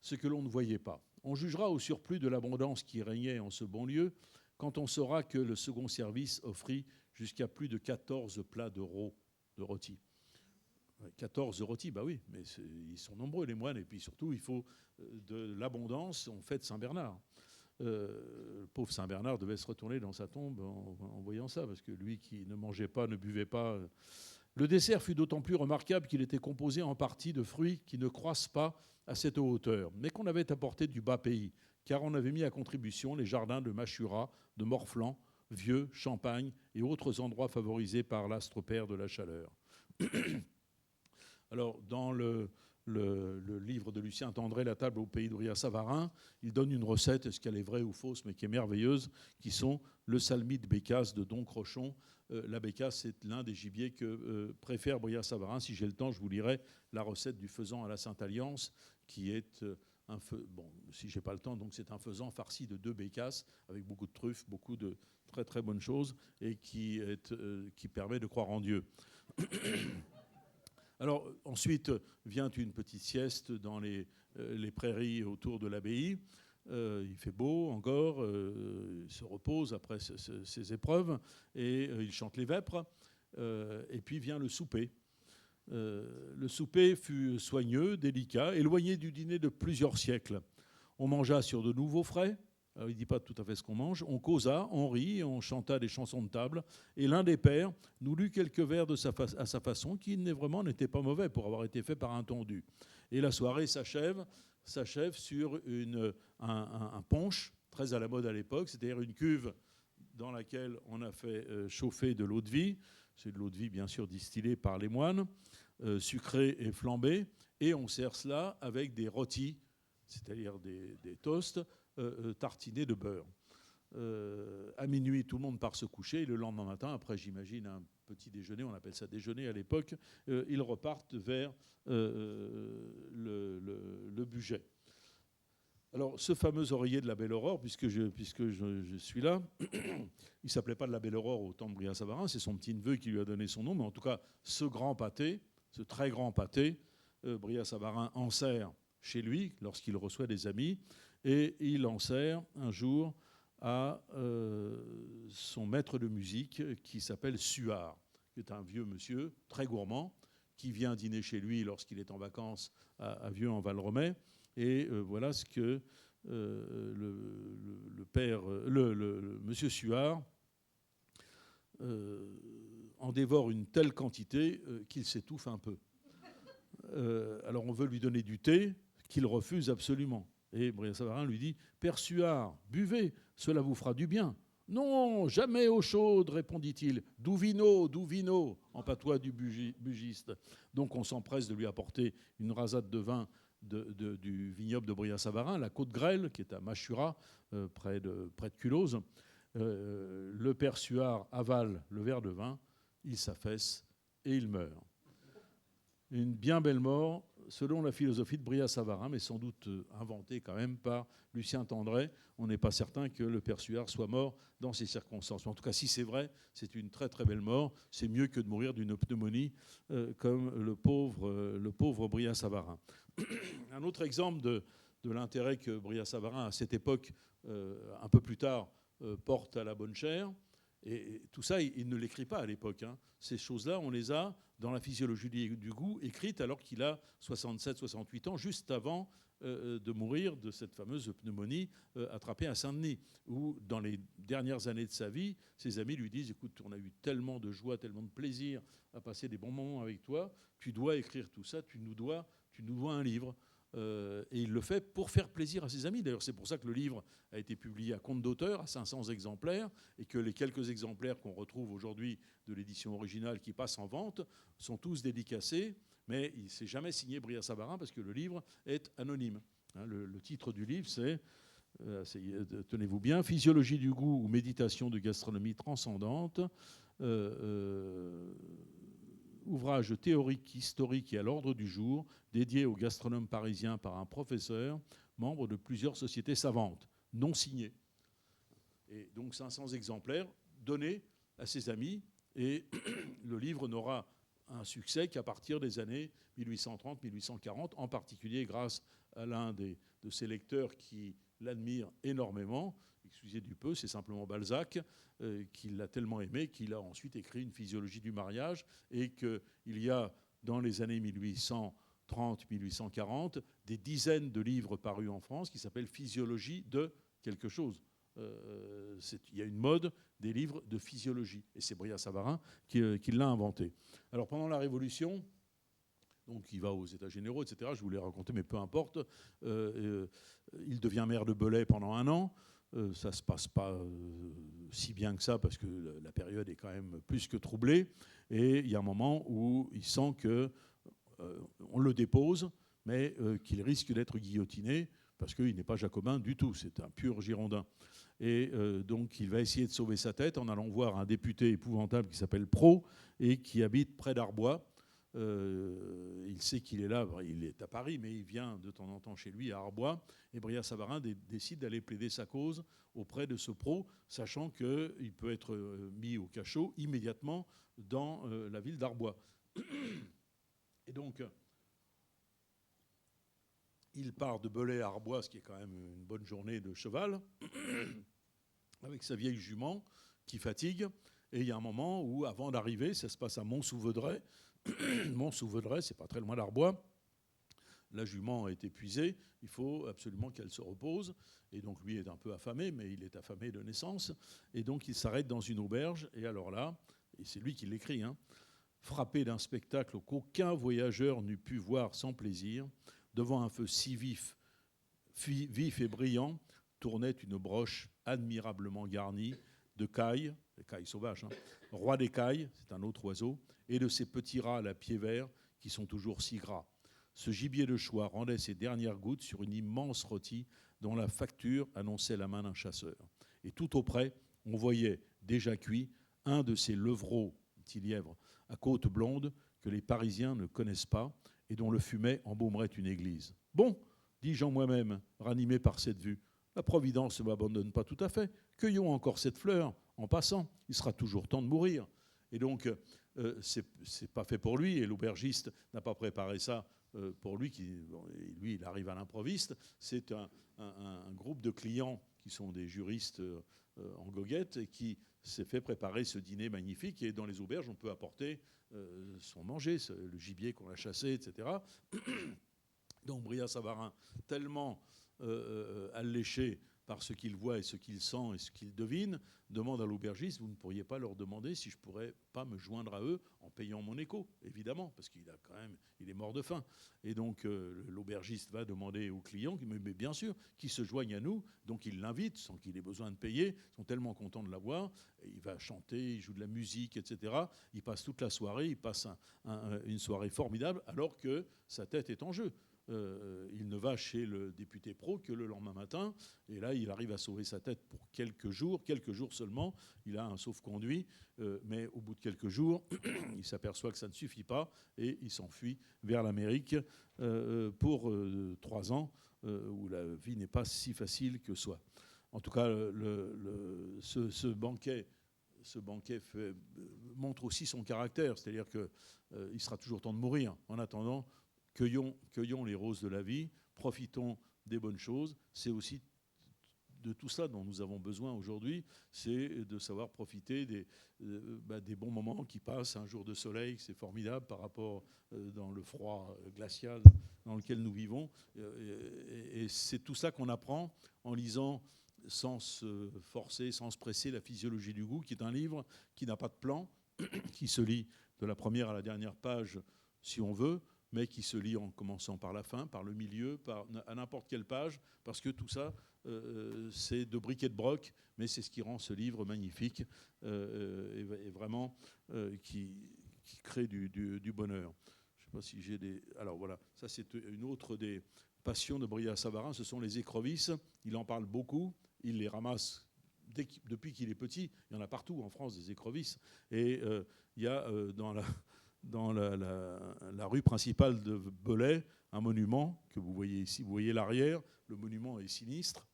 ce que l'on ne voyait pas. On jugera au surplus de l'abondance qui régnait en ce bon lieu quand on saura que le second service offrit jusqu'à plus de 14 plats de rôtis. 14 rôtis, bah oui, mais ils sont nombreux les moines, et puis surtout il faut de l'abondance. On fête Saint-Bernard. Le pauvre Saint-Bernard devait se retourner dans sa tombe en voyant ça, parce que lui qui ne mangeait pas, ne buvait pas. Le dessert fut d'autant plus remarquable qu'il était composé en partie de fruits qui ne croissent pas à cette hauteur, mais qu'on avait apporté du bas pays, car on avait mis à contribution les jardins de Machura, de Morflan, Vieux, Champagne et autres endroits favorisés par l'astre père de la chaleur. Alors, dans le livre de Lucien Tendré, La table au pays de Brillat-Savarin, il donne une recette, est-ce qu'elle est vraie ou fausse, mais qui est merveilleuse, qui sont le salmi de bécasse de Don Crochon. La bécasse, c'est l'un des gibiers que préfère Brillat-Savarin. Si j'ai le temps, je vous lirai la recette du faisan à la Sainte-Alliance, qui est bon, si j'ai pas le temps, donc c'est un faisan farci de 2 bécasses, avec beaucoup de truffes, beaucoup de très très bonnes choses, et qui permet de croire en Dieu. Alors ensuite vient une petite sieste dans les prairies autour de l'abbaye. Il fait beau encore, il se repose après ses épreuves, et il chante les vêpres. Et puis vient le souper. Le souper fut soigneux, délicat, éloigné du dîner de plusieurs siècles. On mangea sur de nouveaux frais. Alors, il ne dit pas tout à fait ce qu'on mange. On causa, on rit, on chanta des chansons de table. Et l'un des pères nous lut quelques vers à sa façon, qui vraiment n'étaient pas mauvais pour avoir été faits par un tondu. Et la soirée s'achève sur un punch, très à la mode à l'époque, c'est-à-dire une cuve dans laquelle on a fait chauffer de l'eau de vie. C'est de l'eau de vie, bien sûr, distillée par les moines, sucrée et flambée. Et on sert cela avec des rôtis, c'est-à-dire des toasts, tartinés de beurre. À minuit, tout le monde part se coucher. Et le lendemain matin, après, j'imagine, un petit déjeuner, on appelle ça déjeuner à l'époque, ils repartent vers le Bugey. Alors, ce fameux oreiller de la Belle Aurore, puisque je suis là, il ne s'appelait pas de la Belle Aurore au temps de Brillat-Savarin, c'est son petit-neveu qui lui a donné son nom, mais en tout cas, ce grand pâté, ce très grand pâté, Brillat-Savarin en sert chez lui lorsqu'il reçoit des amis, et il en sert un jour à son maître de musique qui s'appelle Suard, qui est un vieux monsieur très gourmand, qui vient dîner chez lui lorsqu'il est en vacances à Vieux en Val-Romay. Et voilà ce que monsieur Suard en dévore une telle quantité qu'il s'étouffe un peu. Alors on veut lui donner du thé qu'il refuse absolument. Et Brillat-Savarin lui dit « Père Suard, buvez, cela vous fera du bien. » « Non, jamais eau chaude, répondit-il. D'où vino, en patois du bugiste. Donc on s'empresse de lui apporter une rasade de vin du vignoble de Brillat-Savarin, la Côte Grêle, qui est à Machura, près de Culose. Le père Suard avale le verre de vin, il s'affaisse et il meurt. Une bien belle mort, selon la philosophie de Brillat-Savarin, mais sans doute inventée quand même par Lucien Tendrey. On n'est pas certain que le père Suard soit mort dans ces circonstances. Mais en tout cas, si c'est vrai, c'est une très très belle mort. C'est mieux que de mourir d'une pneumonie comme le pauvre Brillat-Savarin. Un autre exemple de l'intérêt que Brillat-Savarin, à cette époque, un peu plus tard, porte à la bonne chère. Et tout ça, il ne l'écrit pas à l'époque. Ces choses-là, on les a dans la physiologie du goût, écrite alors qu'il a 67-68 ans, juste avant de mourir de cette fameuse pneumonie attrapée à Saint-Denis, où dans les dernières années de sa vie, ses amis lui disent « Écoute, on a eu tellement de joie, tellement de plaisir à passer des bons moments avec toi, tu dois écrire tout ça, tu nous dois un livre ». Et il le fait pour faire plaisir à ses amis. D'ailleurs, c'est pour ça que le livre a été publié à compte d'auteur, à 500 exemplaires, et que les quelques exemplaires qu'on retrouve aujourd'hui de l'édition originale qui passe en vente sont tous dédicacés, mais il ne s'est jamais signé Brillat-Savarin parce que le livre est anonyme. Le titre du livre, c'est, tenez-vous bien, « Physiologie du goût ou méditation de gastronomie transcendante ». Ouvrage théorique, historique et à l'ordre du jour, dédié aux gastronomes parisiens par un professeur, membre de plusieurs sociétés savantes, non signé. Et donc 500 exemplaires donnés à ses amis, et le livre n'aura un succès qu'à partir des années 1830-1840, en particulier grâce à l'un de ses lecteurs qui l'admire énormément. Excusez du peu, c'est simplement Balzac, qui l'a tellement aimé qu'il a ensuite écrit une physiologie du mariage, et qu'il y a dans les années 1830-1840 des dizaines de livres parus en France qui s'appellent Physiologie de quelque chose. Il y a une mode des livres de physiologie, et c'est Brillat-Savarin qui l'a inventé. Alors pendant la Révolution, donc il va aux États généraux, etc., je vous l'ai raconté, mais peu importe, il devient maire de Belay pendant 1 an. Ça ne se passe pas si bien que ça, parce que la période est quand même plus que troublée. Et il y a un moment où il sent qu'on le dépose, mais qu'il risque d'être guillotiné, parce qu'il n'est pas jacobin du tout, c'est un pur girondin. Et donc il va essayer de sauver sa tête en allant voir un député épouvantable qui s'appelle Pro, et qui habite près d'Arbois. Il sait qu'il est là, il est à Paris, mais il vient de temps en temps chez lui à Arbois. Et Brillat-Savarin décide d'aller plaider sa cause auprès de ce Pro, sachant qu'il peut être mis au cachot immédiatement dans la ville d'Arbois. Et donc, il part de Belay à Arbois, ce qui est quand même une bonne journée de cheval, avec sa vieille jument qui fatigue. Et il y a un moment où, avant d'arriver, ça se passe à Mont-sous-Vaudrey. Mont-sous-Vaudrey, c'est pas très loin d'Arbois. La jument est épuisée, il faut absolument qu'elle se repose. Et donc lui est un peu affamé, mais il est affamé de naissance. Et donc il s'arrête dans une auberge. Et alors là, et c'est lui qui l'écrit, frappé d'un spectacle qu'aucun voyageur n'eût pu voir sans plaisir, devant un feu si vif et brillant, tournait une broche admirablement garnie de cailles, des cailles sauvages, roi des cailles, c'est un autre oiseau, et de ces petits rats à la pied vert qui sont toujours si gras. Ce gibier de choix rendait ses dernières gouttes sur une immense rôtie dont la facture annonçait la main d'un chasseur. Et tout auprès, on voyait, déjà cuit, un de ces levreaux petit lièvre à côte blonde que les Parisiens ne connaissent pas et dont le fumet embaumerait une église. Bon, dis-je en moi-même, ranimé par cette vue, la Providence ne m'abandonne pas tout à fait. Cueillons encore cette fleur en passant. Il sera toujours temps de mourir. Et donc, c'est pas fait pour lui, et l'aubergiste n'a pas préparé ça pour lui. Lui, il arrive à l'improviste. C'est un groupe de clients qui sont des juristes en goguette et qui s'est fait préparer ce dîner magnifique. Et dans les auberges, on peut apporter son manger, le gibier qu'on a chassé, etc. Donc Brillat-Savarin, tellement alléché par ce qu'il voit et ce qu'il sent et ce qu'il devine, demande à l'aubergiste, vous ne pourriez pas leur demander si je pourrais pas me joindre à eux en payant mon écho, évidemment, parce qu'il a quand même, il est mort de faim. Et donc l'aubergiste va demander aux clients, mais bien sûr, qu'ils se joignent à nous. Donc il l'invite sans qu'il ait besoin de payer. Ils sont tellement contents de l'avoir. Il va chanter, il joue de la musique, etc. Il passe toute la soirée, il passe une soirée formidable, alors que sa tête est en jeu. Il ne va chez le député pro que le lendemain matin, et là il arrive à sauver sa tête pour quelques jours seulement. Il a un sauf-conduit, mais au bout de quelques jours, il s'aperçoit que ça ne suffit pas et il s'enfuit vers l'Amérique pour 3 ans où la vie n'est pas si facile que soit. En tout cas, ce banquet montre aussi son caractère, c'est-à-dire qu'il sera toujours temps de mourir. En attendant, cueillons les roses de la vie, profitons des bonnes choses. C'est aussi de tout ça dont nous avons besoin aujourd'hui, c'est de savoir profiter des bons moments qui passent. Un jour de soleil, c'est formidable par rapport dans le froid glacial dans lequel nous vivons. Et c'est tout ça qu'on apprend en lisant sans se forcer, sans se presser, La physiologie du goût, qui est un livre qui n'a pas de plan, qui se lit de la première à la dernière page si on veut, mais qui se lit en commençant par la fin, par le milieu, à n'importe quelle page, parce que tout ça, c'est de bric et de broc, mais c'est ce qui rend ce livre magnifique et vraiment qui crée du bonheur. Je ne sais pas si j'ai des... Alors voilà, ça c'est une autre des passions de Brillat-Savarin, ce sont les écrevisses. Il en parle beaucoup, il les ramasse depuis qu'il est petit. Il y en a partout en France des écrevisses. Et il y a dans la rue principale de Belay, un monument que vous voyez ici. Vous voyez l'arrière, le monument est sinistre.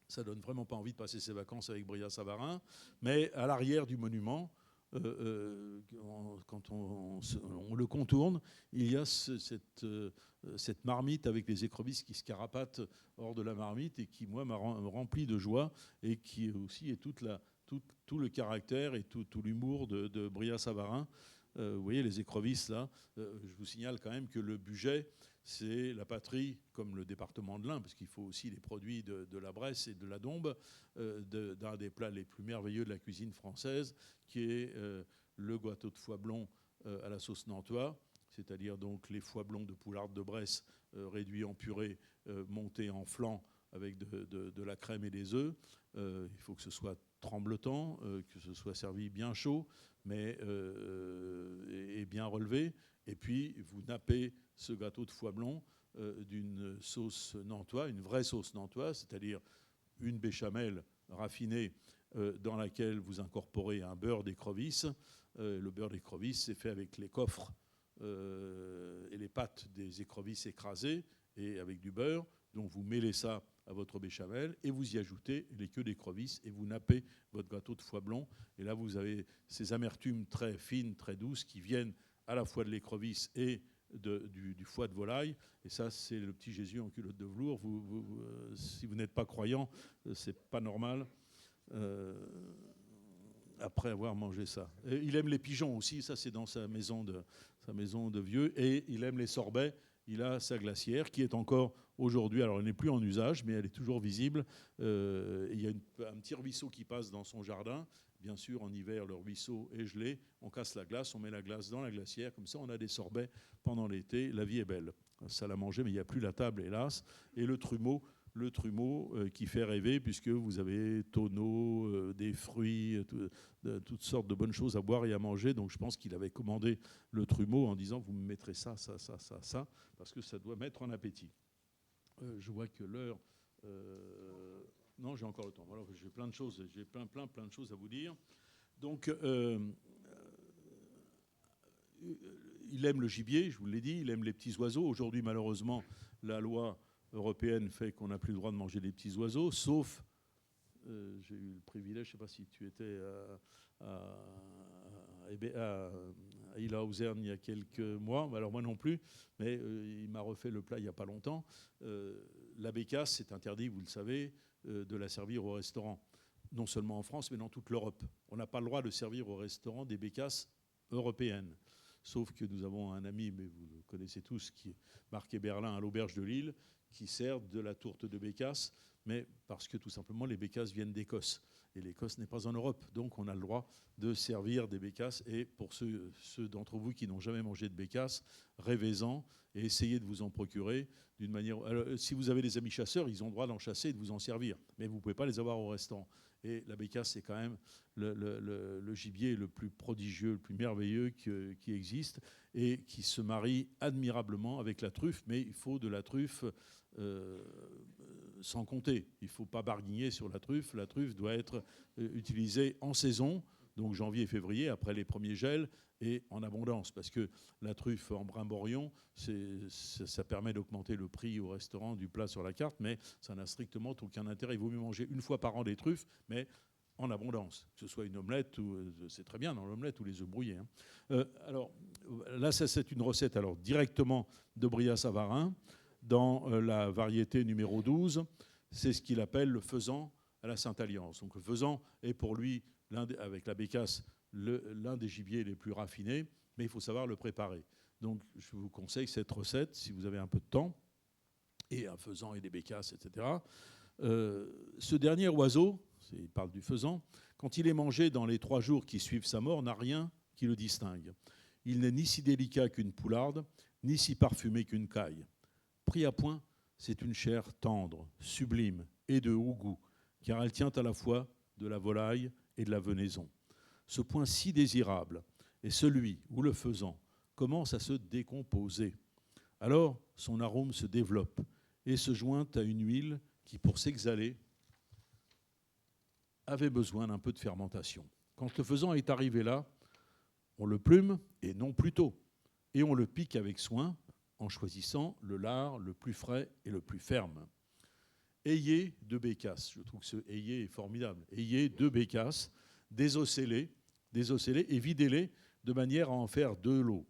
Ça donne vraiment pas envie de passer ses vacances avec Brillat-Savarin. Mais à l'arrière du monument, quand on le contourne, il y a cette marmite avec les écrevisses qui se carapatent hors de la marmite et qui, moi, me remplit de joie et qui aussi est tout le caractère et tout l'humour de Brillat-Savarin. Vous voyez les écrevisses là, je vous signale quand même que le Bugey, c'est la patrie, comme le département de l'Ain, parce qu'il faut aussi les produits de la Bresse et de la Dombes, d'un des plats les plus merveilleux de la cuisine française, qui est le gâteau de foie blond à la sauce nantois, c'est-à-dire donc les foie blonds de poularde de Bresse réduits en purée, montés en flan avec de la crème et des œufs. Il faut que ce soit tremblotant, que ce soit servi bien chaud, mais et bien relevé. Et puis vous nappez ce gâteau de foie blond d'une sauce nantoise, une vraie sauce nantoise, c'est-à-dire une béchamel raffinée dans laquelle vous incorporez un beurre d'écrevisse. Le beurre d'écrevisse, c'est fait avec les coffres et les pâtes des écrevisses écrasées et avec du beurre. Donc vous mêlez ça à votre béchamel et vous y ajoutez les queues d'écrevisse et vous nappez votre gâteau de foie blond. Et là, vous avez ces amertumes très fines, très douces qui viennent à la fois de l'écrevisse et du foie de volaille. Et ça, c'est le petit Jésus en culotte de velours. Si vous n'êtes pas croyant, c'est pas normal. Après avoir mangé ça. Et il aime les pigeons aussi, ça c'est dans sa maison de vieux, et il aime les sorbets. Il a sa glacière qui est encore aujourd'hui, alors elle n'est plus en usage, mais elle est toujours visible. Il y a un petit ruisseau qui passe dans son jardin. Bien sûr, en hiver, le ruisseau est gelé. On casse la glace, on met la glace dans la glacière. Comme ça, on a des sorbets pendant l'été. La vie est belle. Ça l'a mangé, mais il n'y a plus la table, hélas. Et le trumeau qui fait rêver, puisque vous avez tonneaux, des fruits, toutes sortes de bonnes choses à boire et à manger. Donc je pense qu'il avait commandé le trumeau en disant vous me mettrez ça, parce que ça doit mettre en appétit. Je vois que l'heure... non, j'ai encore le temps. Voilà, j'ai plein de choses, j'ai plein de choses à vous dire. Donc il aime le gibier, je vous l'ai dit, il aime les petits oiseaux. Aujourd'hui, malheureusement, la loi européenne fait qu'on n'a plus le droit de manger des petits oiseaux, sauf, j'ai eu le privilège, je ne sais pas si tu étais à Ilhausen il y a quelques mois, alors moi non plus, mais il m'a refait le plat il n'y a pas longtemps. La bécasse, c'est interdit, vous le savez, de la servir au restaurant. Non seulement en France, mais dans toute l'Europe. On n'a pas le droit de servir au restaurant des bécasses européennes. Sauf que nous avons un ami, mais vous le connaissez tous, qui est Marc Eberlin à l'Auberge de Lille, qui sert de la tourte de bécasse, mais parce que tout simplement les bécasses viennent d'Écosse. Et l'Écosse n'est pas en Europe, donc on a le droit de servir des bécasses. Et pour ceux d'entre vous qui n'ont jamais mangé de bécasse, rêvez-en et essayez de vous en procurer d'une manière. Alors, si vous avez des amis chasseurs, ils ont le droit d'en chasser et de vous en servir, mais vous ne pouvez pas les avoir au restaurant. Et la bécasse, c'est quand même le gibier le plus prodigieux, le plus merveilleux qui existe et qui se marie admirablement avec la truffe, mais il faut de la truffe sans compter. Il ne faut pas barguigner sur la truffe. La truffe doit être utilisée en saison, donc janvier et février, après les premiers gels, et en abondance, parce que la truffe en brimborion, ça permet d'augmenter le prix au restaurant du plat sur la carte, mais ça n'a strictement aucun intérêt. Il vaut mieux manger une fois par an des truffes, mais en abondance, que ce soit une omelette, c'est très bien dans l'omelette ou les œufs brouillés. Alors là, c'est une recette alors, directement de Brillat-Savarin, dans la variété numéro 12, c'est ce qu'il appelle le faisan à la Sainte-Alliance. Donc le faisan est pour lui, avec la bécasse, l'un des gibiers les plus raffinés, mais il faut savoir le préparer. Donc je vous conseille cette recette, si vous avez un peu de temps, et un faisan et des bécasses, etc. Ce dernier oiseau, il parle du faisan, quand il est mangé dans les 3 jours qui suivent sa mort, n'a rien qui le distingue. Il n'est ni si délicat qu'une poularde, ni si parfumé qu'une caille. Pris à point, c'est une chair tendre, sublime et de haut goût, car elle tient à la fois de la volaille et de la venaison. Ce point si désirable est celui où le faisan commence à se décomposer. Alors, son arôme se développe et se joint à une huile qui, pour s'exhaler, avait besoin d'un peu de fermentation. Quand le faisan est arrivé là, on le plume, et non plus tôt, et on le pique avec soin, en choisissant le lard le plus frais et le plus ferme. Ayez 2 bécasses. Je trouve que ce ayez est formidable. Ayez 2 bécasses, désossez-les et videz-les de manière à en faire 2 lots.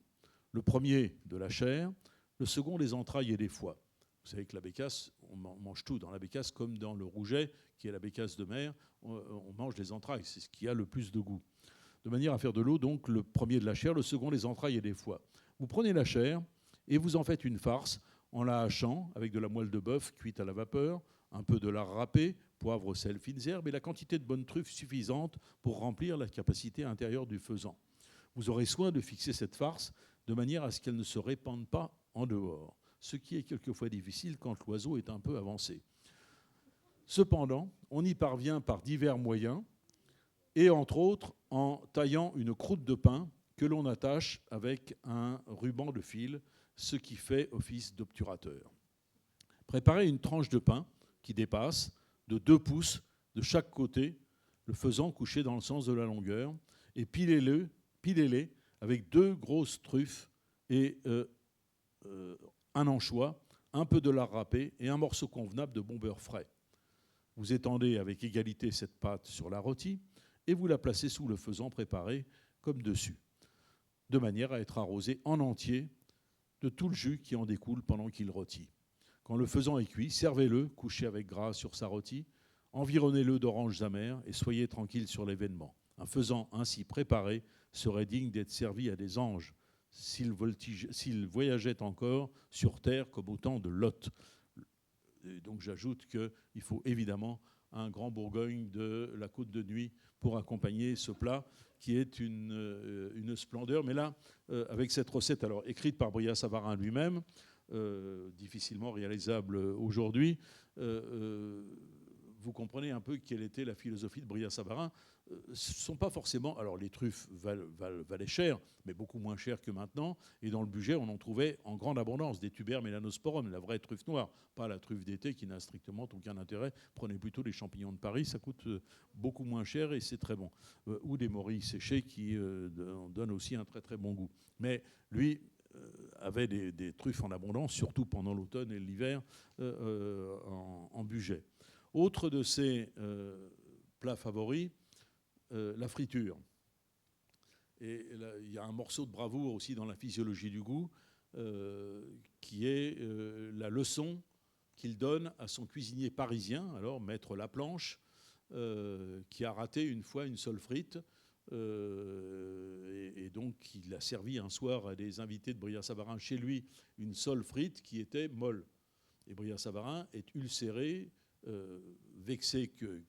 Le premier de la chair, le second des entrailles et des foies. Vous savez que la bécasse, on mange tout dans la bécasse, comme dans le rouget, qui est la bécasse de mer, on mange les entrailles, c'est ce qui a le plus de goût. De manière à faire de l'eau, donc le premier de la chair, le second des entrailles et des foies. Vous prenez la chair et vous en faites une farce en la hachant avec de la moelle de bœuf cuite à la vapeur, un peu de lard râpé, poivre, sel, fines herbes et la quantité de bonne truffe suffisante pour remplir la capacité intérieure du faisan. Vous aurez soin de fixer cette farce de manière à ce qu'elle ne se répande pas en dehors, ce qui est quelquefois difficile quand l'oiseau est un peu avancé. Cependant, on y parvient par divers moyens et entre autres en taillant une croûte de pain que l'on attache avec un ruban de fil, ce qui fait office d'obturateur. Préparez une tranche de pain qui dépasse de 2 pouces de chaque côté, le faisant coucher dans le sens de la longueur, et pilez-les avec 2 grosses truffes et un anchois, un peu de lard râpé et un morceau convenable de bon beurre frais. Vous étendez avec égalité cette pâte sur la rôtie et vous la placez sous le faisan préparé comme dessus, de manière à être arrosé en entier de tout le jus qui en découle pendant qu'il rôtit. Quand le faisan est cuit, servez-le couché avec grâce sur sa rôtie, environnez-le d'oranges amères et soyez tranquille sur l'événement. Un faisan ainsi préparé serait digne d'être servi à des anges s'il voyageait encore sur terre comme au temps de Lot. Et donc j'ajoute qu'il faut évidemment un grand Bourgogne de la Côte de Nuit pour accompagner ce plat qui est une splendeur. Mais là, avec cette recette alors écrite par Brillat-Savarin lui-même, difficilement réalisable aujourd'hui, vous comprenez un peu quelle était la philosophie de Brillat-Savarin. ce ne sont pas forcément... Alors les truffes valaient cher, mais beaucoup moins cher que maintenant. Et dans le budget, on en trouvait en grande abondance. Des Tuber melanosporum, la vraie truffe noire, pas la truffe d'été qui n'a strictement aucun intérêt. Prenez plutôt les champignons de Paris, ça coûte beaucoup moins cher et c'est très bon. Ou des morilles séchées qui donnent aussi un très très bon goût. Mais lui avait des truffes en abondance, surtout pendant l'automne et l'hiver, en budget. Autre de ses plats favoris, la friture. Et là, il y a un morceau de bravoure aussi dans la physiologie du goût, qui est la leçon qu'il donne à son cuisinier parisien, alors maître Laplanche, qui a raté une fois une seule frite, et donc il a servi un soir à des invités de Brillat-Savarin chez lui une seule frite qui était molle. Et Brillat-Savarin est ulcéré, vexé que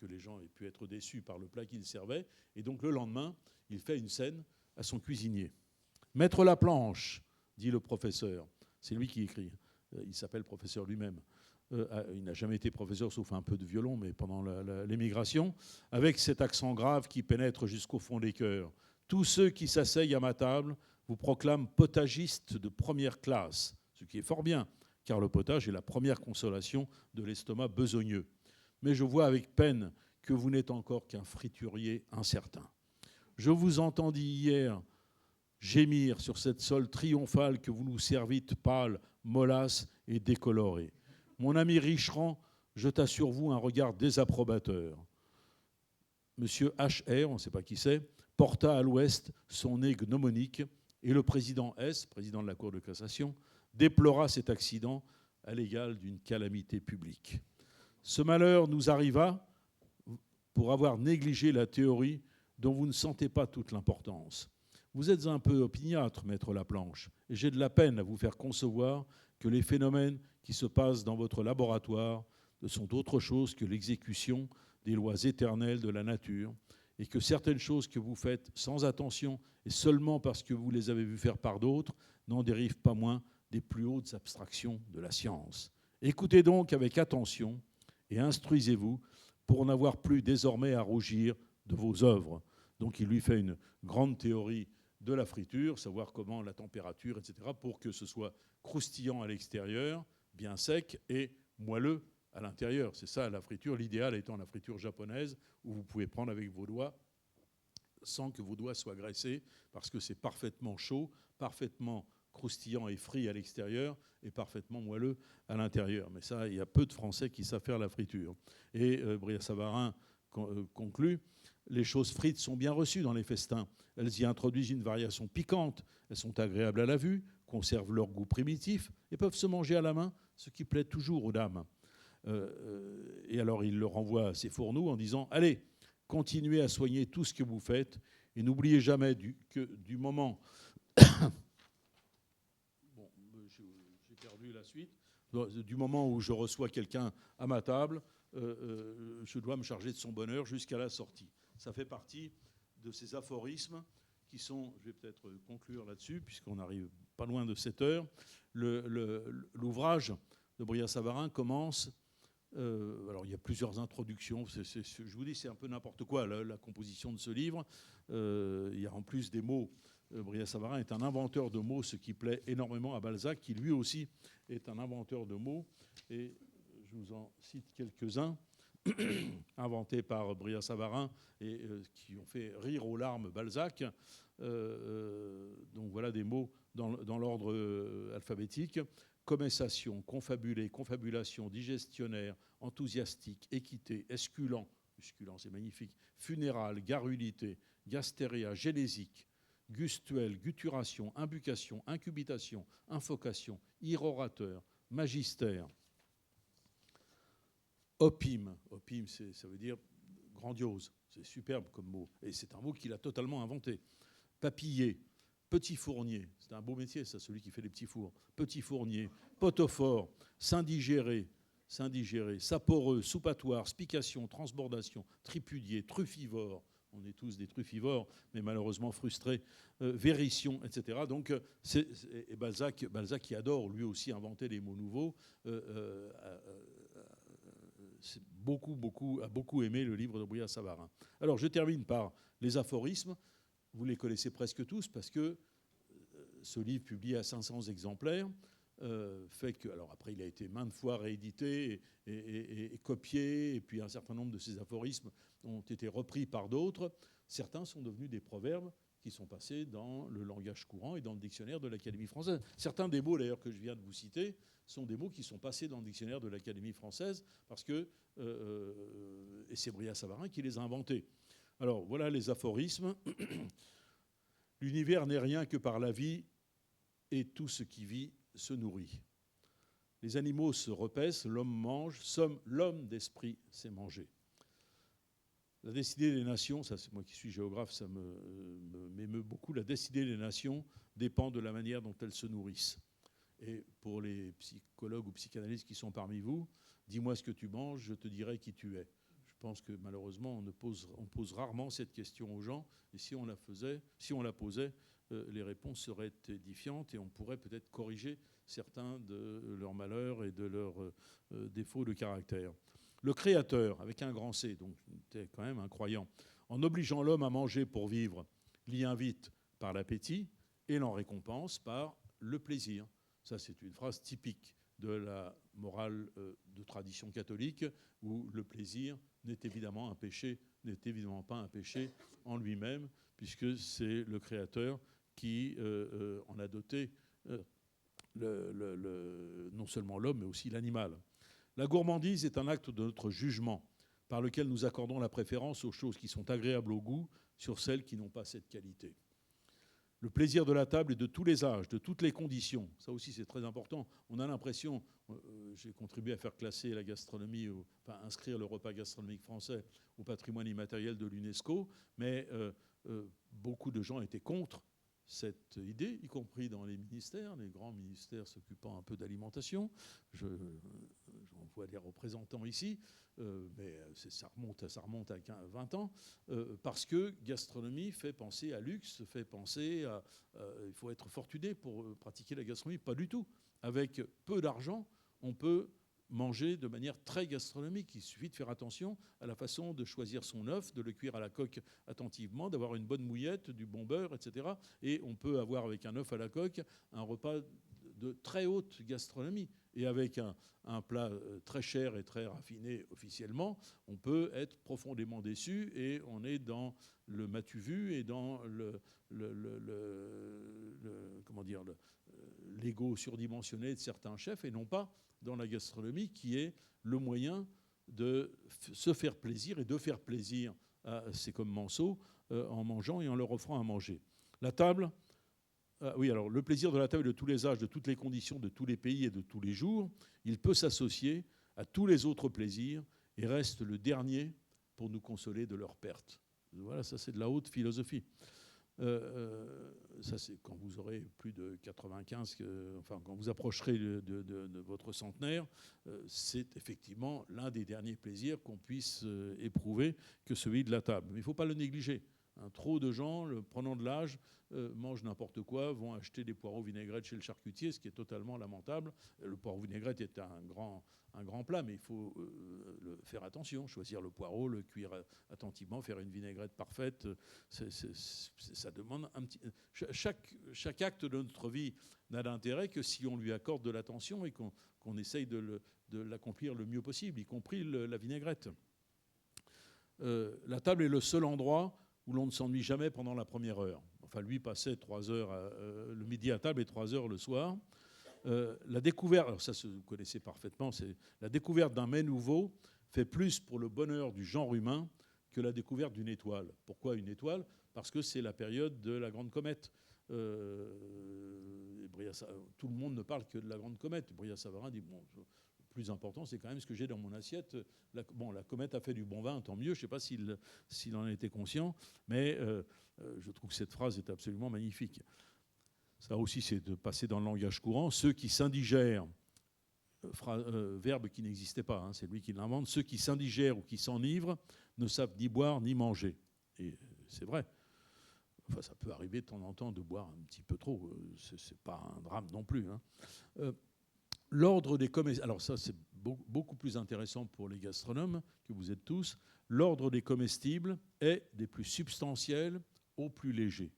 les gens aient pu être déçus par le plat qu'il servait. Et donc le lendemain, il fait une scène à son cuisinier. « Maître Laplanche », dit le professeur. C'est lui qui écrit. Il s'appelle professeur lui-même. Il n'a jamais été professeur, sauf un peu de violon, mais pendant l'émigration, avec cet accent grave qui pénètre jusqu'au fond des cœurs. « Tous ceux qui s'asseyent à ma table vous proclament potagiste de première classe », ce qui est fort bien, car le potage est la première consolation de l'estomac besogneux. Mais je vois avec peine que vous n'êtes encore qu'un friturier incertain. Je vous entendis hier gémir sur cette sole triomphale que vous nous servites pâle, mollasse et décolorée. Mon ami Richerand jeta sur vous un regard désapprobateur. Monsieur H.R., on ne sait pas qui c'est, porta à l'ouest son nez gnomonique et le président S., président de la Cour de cassation, déplora cet accident à l'égal d'une calamité publique. Ce malheur nous arriva pour avoir négligé la théorie dont vous ne sentez pas toute l'importance. Vous êtes un peu opiniâtre, maître Laplanche, et j'ai de la peine à vous faire concevoir que les phénomènes qui se passent dans votre laboratoire ne sont autre chose que l'exécution des lois éternelles de la nature, et que certaines choses que vous faites sans attention et seulement parce que vous les avez vues faire par d'autres n'en dérivent pas moins des plus hautes abstractions de la science. Écoutez donc avec attention et instruisez-vous pour n'avoir plus désormais à rougir de vos œuvres. Donc il lui fait une grande théorie de la friture, savoir comment la température, etc., pour que ce soit croustillant à l'extérieur, bien sec et moelleux à l'intérieur. C'est ça la friture, l'idéal étant la friture japonaise, où vous pouvez prendre avec vos doigts sans que vos doigts soient graissés, parce que c'est parfaitement chaud, parfaitement croustillant et frit à l'extérieur et parfaitement moelleux à l'intérieur. Mais ça, il y a peu de Français qui savent faire la friture. Et Brillat-Savarin conclut, les choses frites sont bien reçues dans les festins. Elles y introduisent une variation piquante. Elles sont agréables à la vue, conservent leur goût primitif et peuvent se manger à la main, ce qui plaît toujours aux dames. Et alors il le renvoie à ses fourneaux en disant « Allez, continuez à soigner tout ce que vous faites et n'oubliez jamais que du moment... » Bon, j'ai perdu la suite. Du moment où je reçois quelqu'un à ma table, je dois me charger de son bonheur jusqu'à la sortie. Ça fait partie de ces aphorismes qui sont, je vais peut-être conclure là-dessus, puisqu'on arrive pas loin de 7 heures. L'ouvrage de Brillat-Savarin commence... alors il y a plusieurs introductions, je vous dis c'est un peu n'importe quoi la composition de ce livre. Il y a en plus des mots. Brillat-Savarin est un inventeur de mots, ce qui plaît énormément à Balzac, qui lui aussi est un inventeur de mots. Et je vous en cite quelques-uns, inventés par Brillat-Savarin et qui ont fait rire aux larmes Balzac. Donc voilà des mots dans l'ordre alphabétique. Commensation, confabulé, confabulation, digestionnaire, enthousiastique, équité, esculant, c'est magnifique, funéral, garrulité, gastéria, génésique, gustuel, guturation, imbucation, incubitation, infocation, irorateur, magistère. Opime, ça veut dire grandiose, c'est superbe comme mot, et c'est un mot qu'il a totalement inventé. Papiller, petit fournier, c'est un beau métier ça, celui qui fait les petits fours. Petit fournier, potophore, s'indigérer, saporeux, soupatoire, spication, transbordation, tripudier, truffivore. On est tous des truffivores, mais malheureusement frustrés, vérition, etc. Donc, et Balzac qui adore lui aussi inventer des mots nouveaux, c'est a beaucoup aimé le livre de Brillat-Savarin. Alors, je termine par les aphorismes. Vous les connaissez presque tous parce que ce livre, publié à 500 exemplaires, fait que, alors après, il a été maintes fois réédité et copié, et puis un certain nombre de ces aphorismes ont été repris par d'autres. Certains sont devenus des proverbes qui sont passés dans le langage courant et dans le dictionnaire de l'Académie française. Certains des mots, d'ailleurs, que je viens de vous citer, sont des mots qui sont passés dans le dictionnaire de l'Académie française parce que, et c'est Brillat-Savarin qui les a inventés. Alors, voilà les aphorismes. L'univers n'est rien que par la vie, et tout ce qui vit se nourrit. Les animaux se repaissent, l'homme mange, somme l'homme d'esprit s'est mangé. La destinée des nations, ça c'est moi qui suis géographe, ça m'émeut beaucoup, la destinée des nations dépend de la manière dont elles se nourrissent. Et pour les psychologues ou psychanalystes qui sont parmi vous, dis-moi ce que tu manges, je te dirai qui tu es. Je pense que malheureusement, on pose rarement cette question aux gens, et si on la posait, les réponses seraient édifiantes et on pourrait peut-être corriger certains de leurs malheurs et de leurs défauts de caractère. Le Créateur, avec un grand C, donc c'était quand même un croyant, en obligeant l'homme à manger pour vivre, l'y invite par l'appétit et l'en récompense par le plaisir. Ça, c'est une phrase typique de la morale de tradition catholique, où le plaisir n'est évidemment pas un péché en lui-même, puisque c'est le Créateur qui en a doté non seulement l'homme, mais aussi l'animal. La gourmandise est un acte de notre jugement, par lequel nous accordons la préférence aux choses qui sont agréables au goût sur celles qui n'ont pas cette qualité. Le plaisir de la table est de tous les âges, de toutes les conditions. Ça aussi, c'est très important. On a l'impression, j'ai contribué à faire classer la gastronomie, enfin inscrire le repas gastronomique français au patrimoine immatériel de l'UNESCO, mais beaucoup de gens étaient contre cette idée, y compris dans les ministères, les grands ministères s'occupant un peu d'alimentation. J'en vois des représentants ici, mais ça remonte à 20 ans, parce que gastronomie fait penser à luxe, fait penser à... il faut être fortuné pour pratiquer la gastronomie. Pas du tout. Avec peu d'argent, on peut manger de manière très gastronomique. Il suffit de faire attention à la façon de choisir son œuf, de le cuire à la coque attentivement, d'avoir une bonne mouillette, du bon beurre, etc. Et on peut avoir avec un œuf à la coque un repas de très haute gastronomie. Et avec un plat très cher et très raffiné officiellement, on peut être profondément déçu et on est dans le m'as-tu vu et dans l'ego surdimensionné de certains chefs et non pas dans la gastronomie qui est le moyen de se faire plaisir et de faire plaisir à ces commensaux en mangeant et en leur offrant à manger. La table, oui, alors le plaisir de la table est de tous les âges, de toutes les conditions, de tous les pays et de tous les jours. Il peut s'associer à tous les autres plaisirs et reste le dernier pour nous consoler de leur perte. Voilà, ça c'est de la haute philosophie. Ça c'est quand vous aurez plus de 95, enfin quand vous approcherez de votre centenaire, c'est effectivement l'un des derniers plaisirs qu'on puisse éprouver que celui de la table. Mais il ne faut pas le négliger. Trop de gens, prenant de l'âge, mangent n'importe quoi, vont acheter des poireaux vinaigrettes chez le charcutier, ce qui est totalement lamentable. Le poireau vinaigrette est un grand plat, mais il faut faire attention, choisir le poireau, le cuire attentivement, faire une vinaigrette parfaite. Ça demande un petit... Chaque acte de notre vie n'a d'intérêt que si on lui accorde de l'attention et qu'on essaye de l'accomplir le mieux possible, y compris la vinaigrette. La table est le seul endroit où l'on ne s'ennuie jamais pendant la première heure. Enfin, lui passait 3 heures le midi à table et 3 heures le soir. La découverte, alors ça vous connaissez parfaitement, c'est la découverte d'un mets nouveau fait plus pour le bonheur du genre humain que la découverte d'une étoile. Pourquoi une étoile ? Parce que c'est la période de la grande comète. Tout le monde ne parle que de la grande comète. Brillat-Savarin dit, bon, le plus important, c'est quand même ce que j'ai dans mon assiette. La comète a fait du bon vin, tant mieux. Je ne sais pas s'il en était conscient, mais je trouve que cette phrase est absolument magnifique. Ça aussi, c'est de passer dans le langage courant. Ceux qui s'indigèrent, verbe qui n'existait pas, hein, c'est lui qui l'invente, ceux qui s'indigèrent ou qui s'enivrent ne savent ni boire ni manger. Et c'est vrai. Enfin, ça peut arriver de temps en temps de boire un petit peu trop. C'est pas un drame non plus. Hein. L'ordre des comestibles, alors ça c'est beaucoup plus intéressant pour les gastronomes que vous êtes tous, l'ordre des comestibles est des plus substantiels aux plus légers.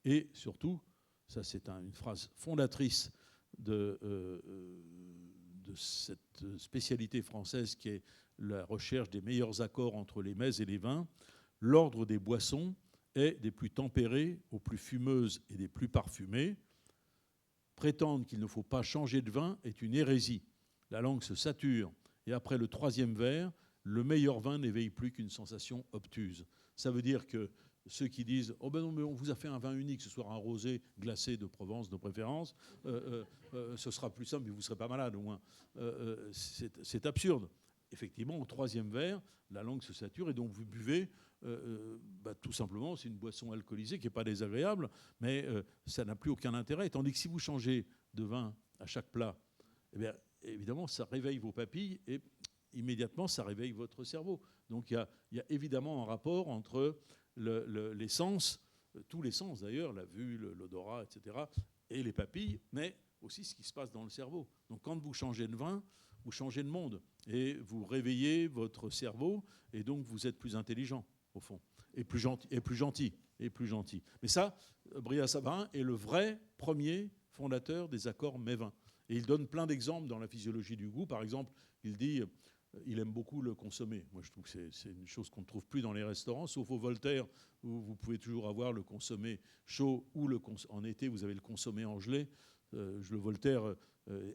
Et surtout, ça c'est une phrase fondatrice de cette spécialité française qui est la recherche des meilleurs accords entre les mets et les vins, l'ordre des boissons est des plus tempérées aux plus fumeuses et des plus parfumées. Prétendre qu'il ne faut pas changer de vin est une hérésie. La langue se sature et après le 3e verre, le meilleur vin n'éveille plus qu'une sensation obtuse. Ça veut dire que ceux qui disent « Oh ben non, mais on vous a fait un vin unique, ce soir un rosé glacé de Provence de préférence, ce sera plus simple et vous ne serez pas malade au moins. » C'est absurde. Effectivement, au 3e verre, la langue se sature et donc vous buvez, tout simplement, c'est une boisson alcoolisée qui n'est pas désagréable, mais ça n'a plus aucun intérêt. Tandis que si vous changez de vin à chaque plat, eh bien, évidemment, ça réveille vos papilles et immédiatement, ça réveille votre cerveau. Donc il y a évidemment un rapport entre les sens, tous les sens d'ailleurs, la vue, l'odorat, etc., et les papilles, mais aussi ce qui se passe dans le cerveau. Donc quand vous changez de vin, vous changez de monde et vous réveillez votre cerveau et donc vous êtes plus intelligent au fond et plus gentil. Mais ça, Brillat-Savarin est le vrai premier fondateur des accords mets-vins. Et il donne plein d'exemples dans la physiologie du goût. Par exemple, il dit il aime beaucoup le consommé. Moi, je trouve que c'est une chose qu'on ne trouve plus dans les restaurants, sauf au Voltaire, où vous pouvez toujours avoir le consommé chaud ou en été, vous avez le consommé en gelée. Le Voltaire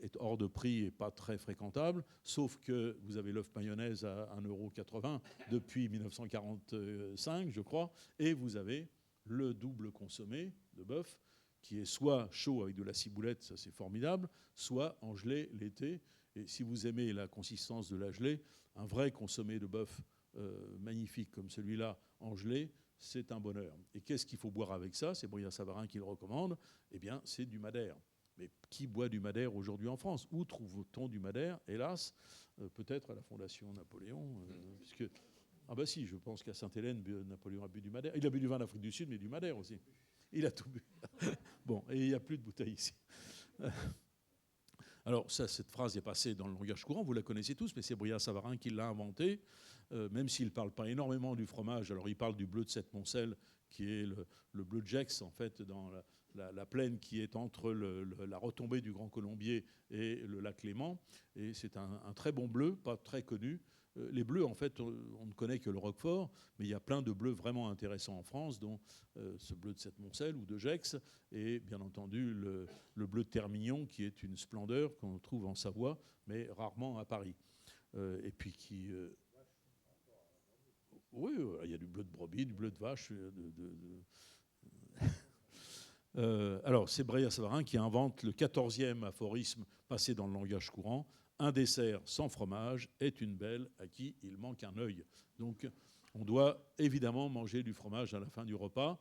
est hors de prix et pas très fréquentable, sauf que vous avez l'œuf mayonnaise à 1,80 € depuis 1945, je crois, et vous avez le double consommé de bœuf, qui est soit chaud avec de la ciboulette, ça c'est formidable, soit en gelée l'été. Et si vous aimez la consistance de la gelée, un vrai consommé de bœuf magnifique comme celui-là en gelée, c'est un bonheur. Et qu'est-ce qu'il faut boire avec ça? C'est Brillat-Savarin qui le recommande. Eh bien, c'est du madère. Mais qui boit du madère aujourd'hui en France? Où trouve-t-on du madère? Hélas, peut-être à la Fondation Napoléon, puisque... Ah bah si, je pense qu'à Sainte-Hélène, Napoléon a bu du madère. Il a bu du vin d'Afrique du Sud, mais du madère aussi. Il a tout bu. Bon, et il n'y a plus de bouteilles ici. Alors, cette phrase est passée dans le langage courant, vous la connaissez tous, mais c'est Brillat-Savarin qui l'a inventée, même s'il ne parle pas énormément du fromage. Alors, il parle du bleu de Septmoncel, qui est le bleu de Gex, en fait, dans la plaine qui est entre la retombée du Grand Colombier et le lac Léman. Et c'est un très bon bleu, pas très connu. Les bleus, en fait, on ne connaît que le Roquefort, mais il y a plein de bleus vraiment intéressants en France, dont ce bleu de Septmoncel ou de Gex, et bien entendu le bleu de Termignon, qui est une splendeur qu'on trouve en Savoie, mais rarement à Paris. Et puis qui... Oui, il y a du bleu de brebis, du bleu de vache. Alors, c'est Brillat-Savarin qui invente le 14e aphorisme passé dans le langage courant. Un dessert sans fromage est une belle à qui il manque un œil. Donc, on doit évidemment manger du fromage à la fin du repas.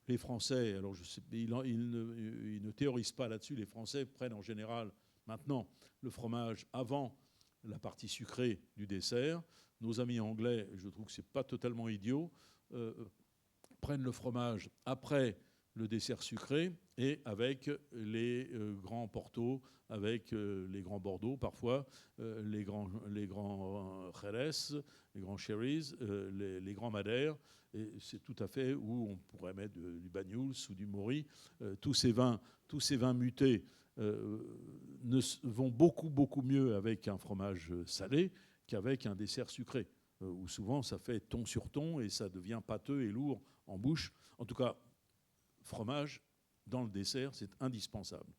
Les Français, alors je sais, ils ne théorisent pas là-dessus, les Français prennent en général maintenant le fromage avant la partie sucrée du dessert. Nos amis anglais, je trouve que ce n'est pas totalement idiot, prennent le fromage après le dessert sucré et avec les grands Porto, avec les grands Bordeaux parfois, les grands Jerez, les grands Sherrys, les grands Madères. Et c'est tout à fait où on pourrait mettre du Banyuls ou du Maury. Tous ces vins mutés vont beaucoup mieux avec un fromage salé qu'avec un dessert sucré, où souvent ça fait ton sur ton et ça devient pâteux et lourd en bouche. En tout cas, fromage dans le dessert, c'est indispensable.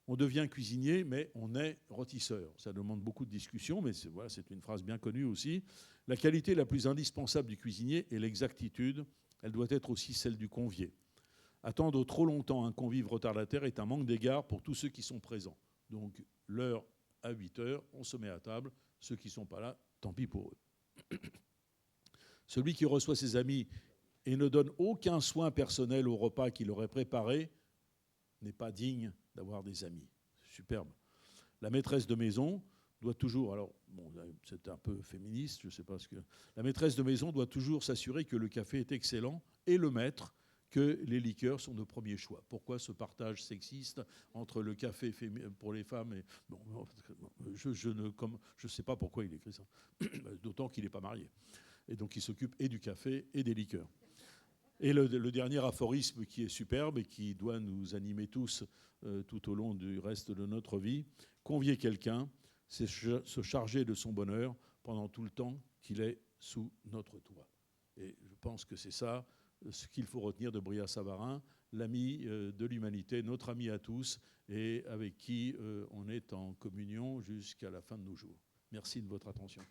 On devient cuisinier, mais on est rôtisseur. Ça demande beaucoup de discussion, mais c'est une phrase bien connue aussi. La qualité la plus indispensable du cuisinier est l'exactitude. Elle doit être aussi celle du convié. Attendre trop longtemps un convive retardataire est un manque d'égard pour tous ceux qui sont présents. Donc, l'heure à 8 heures, on se met à table. Ceux qui ne sont pas là, tant pis pour eux. Celui qui reçoit ses amis et ne donne aucun soin personnel au repas qu'il aurait préparé n'est pas digne d'avoir des amis. Superbe. La maîtresse de maison doit toujours, alors bon, c'est un peu féministe, je ne sais pas ce que... La maîtresse de maison doit toujours s'assurer que le café est excellent et le maître que les liqueurs sont nos premiers choix. Pourquoi ce partage sexiste entre le café pour les femmes et... Bon, je ne sais pas pourquoi il écrit ça, d'autant qu'il n'est pas marié. Et donc il s'occupe et du café et des liqueurs. Et le dernier aphorisme qui est superbe et qui doit nous animer tous tout au long du reste de notre vie, convier quelqu'un, c'est se charger de son bonheur pendant tout le temps qu'il est sous notre toit. Et je pense que c'est ça ce qu'il faut retenir de Brillat-Savarin, l'ami de l'humanité, notre ami à tous, et avec qui on est en communion jusqu'à la fin de nos jours. Merci de votre attention.